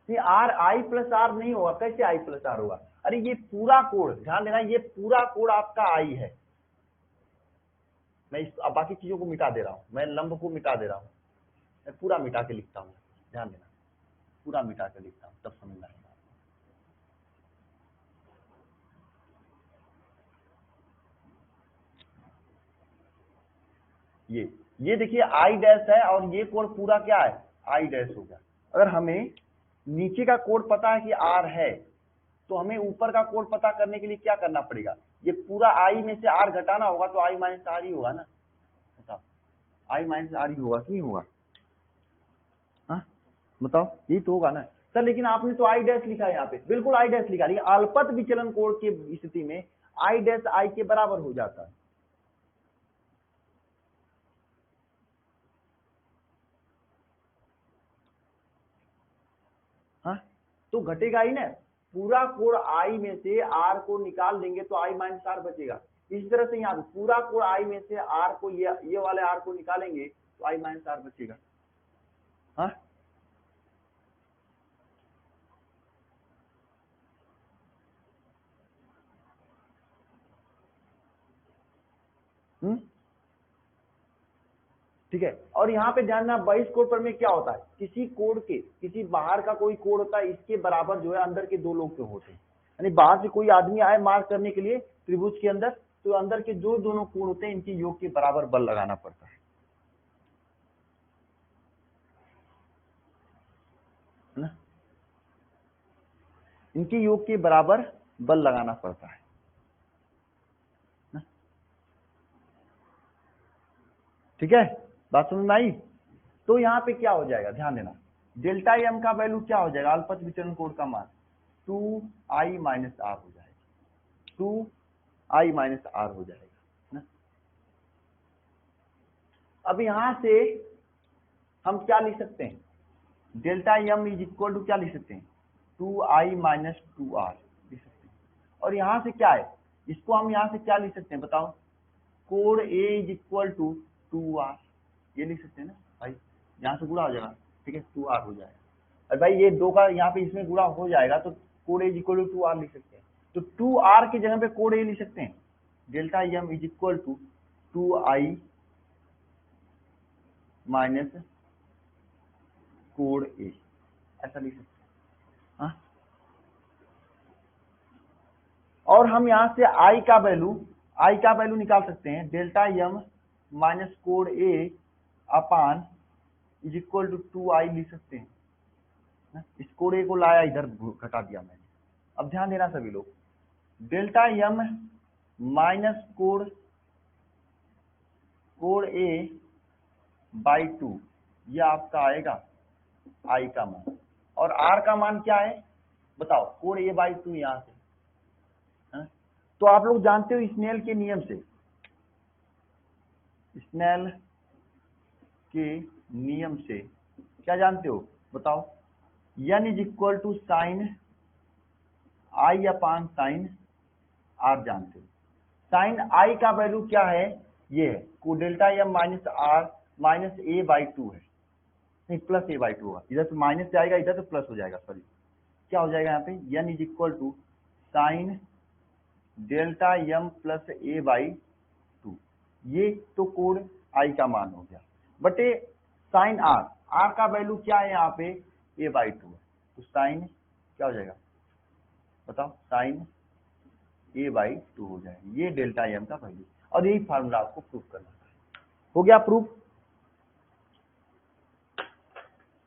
ये आर आई प्लस आर नहीं होगा, कैसे आई प्लस आर होगा, अरे ये पूरा कोड ध्यान देना, ये पूरा कोड आपका आई है, मैं अब बाकी चीजों को मिटा दे रहा हूं, मैं लंब को मिटा दे रहा हूं, मैं पूरा मिटा के लिखता हूं, ध्यान देना पूरा मिटा के लिखता हूं तब समझ में आएगा। ये देखिए आई डैश है और ये कोड पूरा क्या है आई डैश होगा। अगर हमें नीचे का कोड पता है कि आर है, तो हमें ऊपर का कोड पता करने के लिए क्या करना पड़ेगा, ये पूरा आई में से आर घटाना होगा, तो आई माइनस आर ही होगा ना, बताओ आई माइनस आर ही होगा कि नहीं होगा, हाँ बताओ यही तो होगा ना सर। लेकिन आपने तो आई डैश लिखा है यहाँ पे, बिल्कुल आई डैश लिखा, लेकिन अल्पत विचलन कोड की स्थिति में आई डैश आई के बराबर हो जाता है, हाँ तो घटेगा ही ना, पूरा कोड आई में से आर को निकाल देंगे तो आई माइनस आर बचेगा। इसी तरह से यहाँ पूरा कोड आई में से आर को ये वाले आर को निकालेंगे तो आई माइनस आर बचेगा, हाँ ठीक है। और यहाँ पे ध्यान देना बहिष्ठ कोड पर में क्या होता है, किसी कोड के किसी बाहर का कोई कोड होता है, इसके बराबर जो है अंदर के दो लोग के होते हैं, यानी बाहर से कोई आदमी आए मार्क करने के लिए त्रिभुज के अंदर, तो अंदर के जो दोनों कोड होते हैं इनके योग के बराबर बल लगाना पड़ता है ना, इनके योग के बराबर बल लगाना पड़ता है ना? ठीक है, बात समझ में आई। तो यहाँ पे क्या हो जाएगा, ध्यान देना डेल्टा एम का वैल्यू क्या हो जाएगा, अल्पत विचलन कोड का मान 2i माइनस आर हो जाएगा, 2i माइनस आर हो जाएगा ना। अब यहां से हम क्या लिख सकते हैं, delta M is equal to क्या लिख सकते हैं 2i माइनस 2r लिख सकते हैं। और यहां से क्या है, इसको हम यहां से क्या लिख सकते हैं बताओ, कोड A is equal to 2r, ये लिख सकते हैं ना भाई, यहाँ से गुणा हो जाएगा, ठीक है 2r हो जाएगा। और भाई ये दो का यहाँ पे इसमें गुणा हो जाएगा तो कोड A is equal to 2r लिख सकते हैं, तो 2r की जगह पे कोड ए लिख सकते हैं, delta M is equal to 2i minus कोड ए, ऐसा लिख सकते हैं, हाँ? और हम यहाँ से i का वैल्यू निकाल सकते हैं, डेल्टा एम माइनस कोड A upon is equal to 2i लिख सकते हैं, इस कोड ए को लाया इधर घटा दिया मैंने। अब ध्यान देना सभी लोग, डेल्टा एम माइनस कोड ए बाई 2, यह आपका आएगा आई का मान, और आर का मान क्या है बताओ, 4a/2 यहां से है? तो आप लोग जानते हो स्नेल के नियम से, स्नेल के नियम से क्या जानते हो बताओ, n is equal to sine I upon sine R जानते हो। साइन आई का वैल्यू क्या है, ये है को delta M minus R minus a/2 है, नहीं प्लस a/2 होगा, इधर से माइनस जाएगा इधर तो प्लस हो जाएगा, सॉरी क्या हो जाएगा यहाँ पे, n is equal to sine delta M plus a/2, ये तो कोड आई का मान हो गया, बटे साइन आर, आर का वैल्यू क्या है यहाँ पे a/2 है, तो साइन क्या हो जाएगा बताओ, साइन a/2 हो जाएगा, ये डेल्टा एम का वैल्यू, और यही फार्मूला आपको प्रूव करना है। हो गया प्रूफ,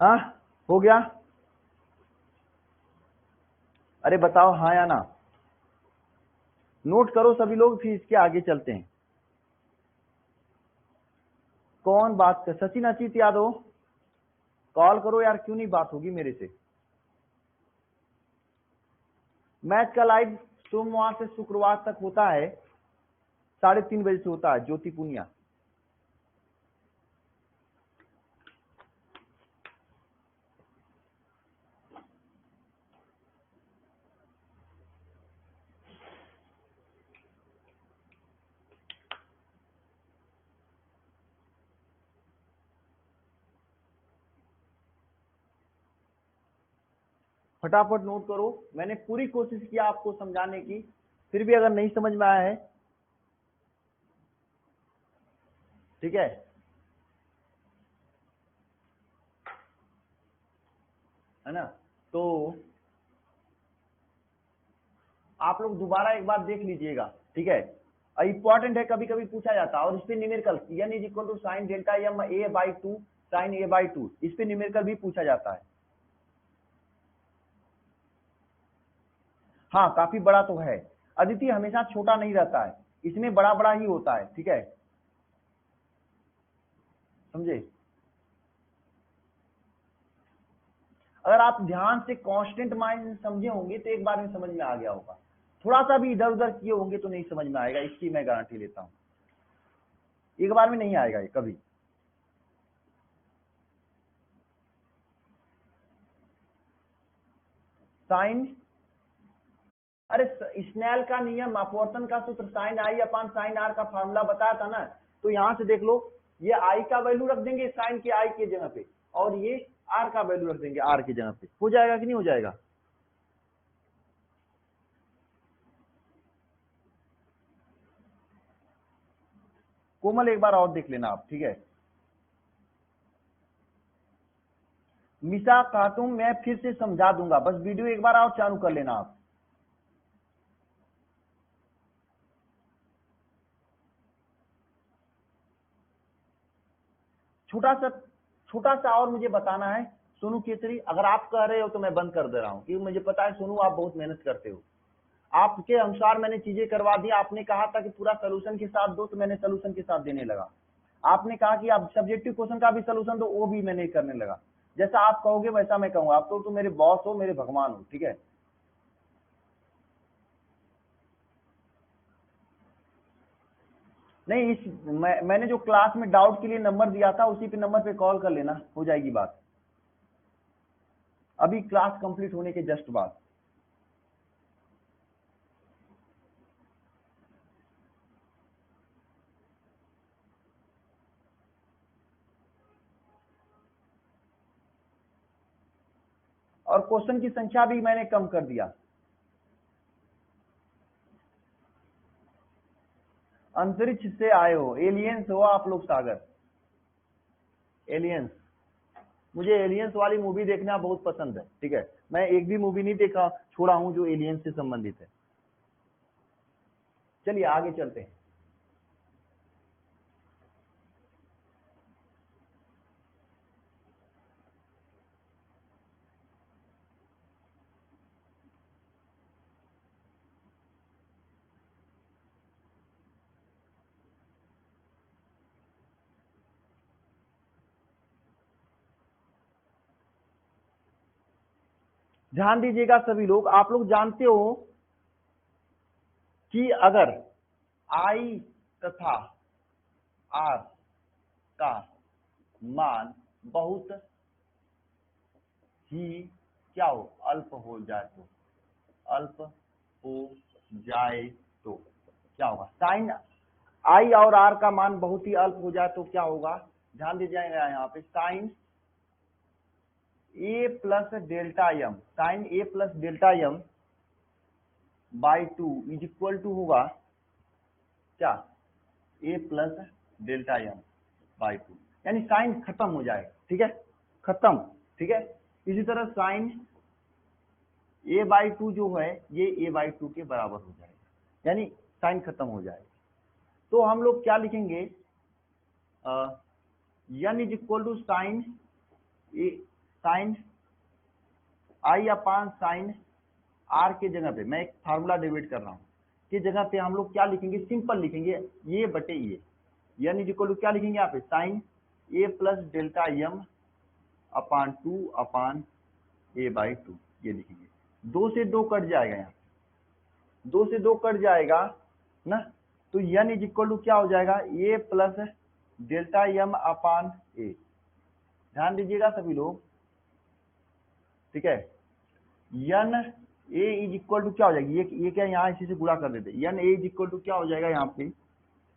हाँ हो गया, अरे बताओ हाँ या ना, नोट करो सभी लोग, फिर इसके आगे चलते हैं। कौन बात कर, सचिन अचित यादव कॉल करो यार, क्यों नहीं बात होगी मेरे से। मैच का लाइव सोमवार से शुक्रवार तक होता है, 3:30 बजे से होता है, ज्योति पुनिया। फटाफट नोट करो, मैंने पूरी कोशिश किया आपको समझाने की, फिर भी अगर नहीं समझ में आया है, ठीक है ना, तो आप लोग दोबारा एक बार देख लीजिएगा, ठीक है, इंपॉर्टेंट है, कभी कभी पूछा जाता है, और इस पे numerical n is equal to sine delta M a/2 sine a/2, इस पे न्यूमेरिकल भी पूछा जाता है। हाँ काफी बड़ा तो है, अदिति हमेशा छोटा नहीं रहता है, इसमें बड़ा बड़ा ही होता है, ठीक है, समझे। अगर आप ध्यान से कांस्टेंट माइंड समझे होंगे तो एक बार में समझ में आ गया होगा, थोड़ा सा भी इधर उधर किए होंगे तो नहीं समझ में आएगा, इसकी मैं गारंटी लेता हूं, एक बार में नहीं आएगा ये कभी। साइन, अरे स्नेल का नियम, अपवर्तन का सूत्र, sine I upon sine R का फार्मूला बताया था ना, तो यहां से देख लो, ये आई का वैल्यू रख देंगे साइन के आई के जगह पे, और ये आर का वैल्यू रख देंगे आर की जगह पे, हो जाएगा कि नहीं हो जाएगा। कोमल एक बार और देख लेना आप, ठीक है। मिसा खातून मैं फिर से समझा दूंगा, बस वीडियो एक बार और चालू कर लेना आप। छोटा सा और मुझे बताना है, सोनू केसरी, अगर आप कह रहे हो तो मैं बंद कर दे रहा हूं, क्योंकि मुझे पता है सोनू आप बहुत मेहनत करते हो, आपके अनुसार मैंने चीजें करवा दी, आपने कहा था कि पूरा सोल्यूशन के साथ दो, तो मैंने सोल्यूशन के साथ देने लगा, आपने कहा कि आप सब्जेक्टिव क्वेश्चन का भी सोल्यूशन दो, वो भी मैंने करने लगा, जैसा आप कहोगे वैसा मैं कहूंगा, आप तो मेरे बॉस हो, मेरे भगवान हो, ठीक है। नहीं मैंने जो क्लास में डाउट के लिए नंबर दिया था उसी पे नंबर पे कॉल कर लेना, हो जाएगी बात, अभी क्लास कंप्लीट होने के जस्ट बाद। और क्वेश्चन की संख्या भी मैंने कम कर दिया। अंतरिक्ष से आए हो, एलियंस हो आप लोग, सागर एलियंस, मुझे एलियंस वाली मूवी देखना बहुत पसंद है, ठीक है, मैं एक भी मूवी नहीं देखा छोड़ा हूं जो एलियंस से संबंधित है। चलिए आगे चलते हैं। ध्यान दीजिएगा सभी लोग, आप लोग जानते हो कि अगर I तथा R का मान बहुत ही क्या हो, अल्प हो जाए तो क्या होगा, साइन I और R का मान बहुत ही अल्प हो जाए तो क्या होगा, ध्यान दीजिएगा यहाँ पे sine A plus delta M, sine A plus delta M by 2 is equal to होगा क्या, A plus delta M by 2, यानी साइन खत्म हो जाएगा, ठीक है, खत्म, ठीक है। इसी तरह साइन A बाई 2 जो है ये A बाई 2 के बराबर हो जाएगा, यानी साइन खत्म हो जाएगा। तो हम लोग क्या लिखेंगे, n is equal to sine I upon sine R के जगह पे, मैं एक फार्मूला डिवाइड कर रहा हूँ, की जगह पे हम लोग क्या लिखेंगे, सिंपल लिखेंगे ये बटे ये, n इज इक्वल टू क्या लिखेंगे यहाँ पे, sine A plus delta M upon 2 upon A by 2, ये लिखेंगे। 2 से 2 कट जाएगा, यहाँ 2 से 2 कट जाएगा ना, तो n इज इक्वल टू क्या हो जाएगा, A plus delta M upon A, ध्यान दीजिएगा सभी लोग, ठीक है। n A is equal to क्या हो जाएगी, ये क्या यहाँ इसी से गुणा कर देते, n A is equal to क्या हो जाएगा यहाँ पे,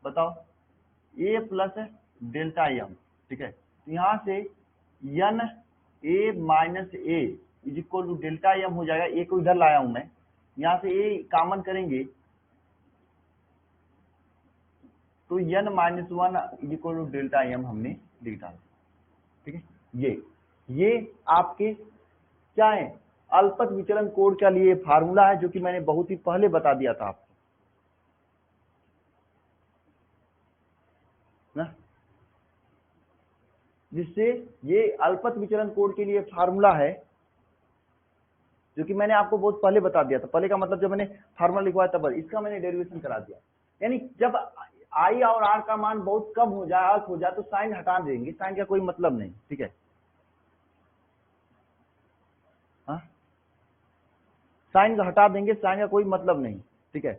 बताओ, A प्लस डेल्टा एम, ठीक है। तो यहाँ से n A minus A is equal to delta M हो जाएगा, A को इधर लाया हूं मैं, यहाँ से A कॉमन करेंगे तो n minus 1 is equal to delta M हमने लिख डाला, ठीक है। ये आपके क्या है, अल्पत विचलन कोड के लिए फार्मूला है, जो कि मैंने बहुत ही पहले बता दिया था आपको ना, जिससे ये अल्पत विचलन कोड के लिए फार्मूला है, जो कि मैंने आपको बहुत पहले बता दिया था। पहले का मतलब जब मैंने फार्मूला लिखवाया तब इसका मैंने डेरिवेशन करा दिया, यानी जब I और R का मान बहुत कम हो जाए, अल्प हो जाए, तो साइन हटा देंगे, साइन का कोई मतलब नहीं, ठीक है। हाँ, साइन का हटा देंगे, साइन का कोई मतलब नहीं, ठीक है।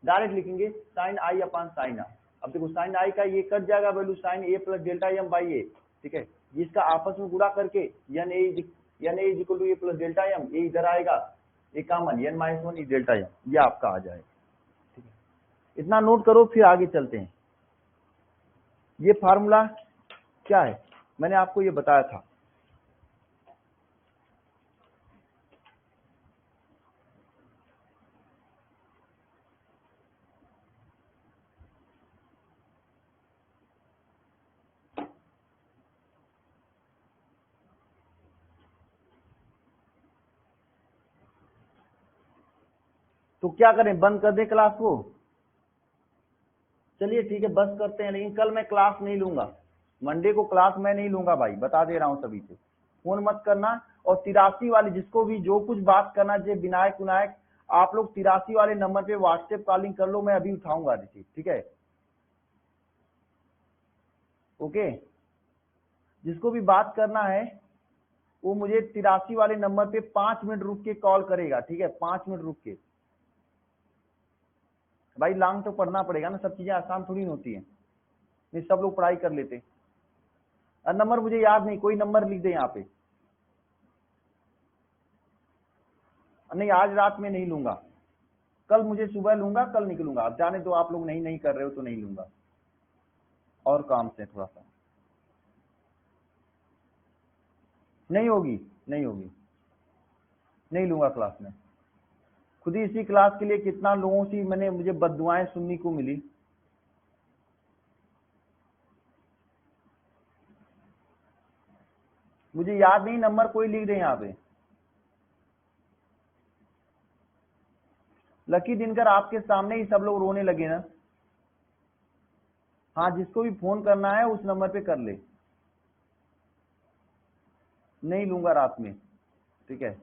डायरेक्ट लिखेंगे sine I upon sine R। अब देखो साइन I का ये कट जाएगा value, sine A plus delta M by a, ठीक है। इसका आपस में गुणा करके n A is equal to A plus delta m, ये इधर आएगा, ये common n minus 1 delta m, ये आपका आ जाएगा, ठीक है। इतना नोट करो, फिर आगे चलते हैं। ये फार्मूला क्या है, मैंने आपको ये बताया था, तो क्या करें, बंद कर दें क्लास को, चलिए ठीक है बस करते हैं, लेकिन कल मैं क्लास नहीं लूंगा, मंडे को क्लास मैं नहीं लूंगा भाई, बता दे रहा हूं सभी को, फोन मत करना। और 83 वाले जिसको भी जो कुछ बात करना चाहिए, विनायक विनायक, आप लोग 83 वाले नंबर पे व्हाट्सएप कॉलिंग कर लो, मैं अभी उठाऊंगा रिसीव, ठीक है, ओके। जिसको भी बात करना है वो मुझे 83 वाले नंबर पे 5 मिनट रुक के कॉल करेगा, ठीक है, 5 मिनट रुक के। भाई लॉन्ग तो पढ़ना पड़ेगा ना, सब चीजें आसान थोड़ी होती है, नहीं सब लोग पढ़ाई कर लेते। और नंबर मुझे याद नहीं, कोई नंबर लिख दे यहाँ पे, नहीं आज रात में नहीं लूंगा, कल मुझे सुबह लूंगा, कल निकलूंगा। अब जाने दो, आप लोग नहीं कर रहे हो तो नहीं लूंगा, और काम से थोड़ा सा नहीं होगी, नहीं लूंगा क्लास में। खुद ही इसी क्लास के लिए कितना लोगों से मुझे बद्दुआएं सुनने को मिली, मुझे याद नहीं, नंबर कोई लिख दे यहाँ पे। लकी दिनकर आपके सामने ही सब लोग रोने लगे ना। हाँ, जिसको भी फोन करना है उस नंबर पे कर ले, नहीं लूंगा रात में, ठीक है।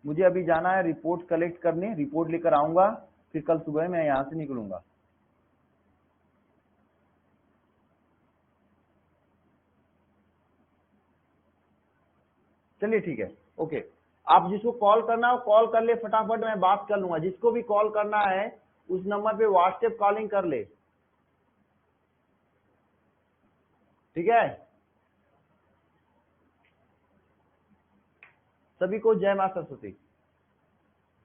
मुझे अभी जाना है रिपोर्ट कलेक्ट करने, रिपोर्ट लेकर आऊंगा, फिर कल सुबह मैं यहाँ से निकलूंगा। चलिए ठीक है, ओके। आप जिसको कॉल करना हो कॉल कर ले फटाफट, मैं बात कर लूंगा। जिसको भी कॉल करना है उस नंबर पे व्हाट्सएप कॉलिंग कर ले, ठीक है। सभी को जय मां सरस्वती।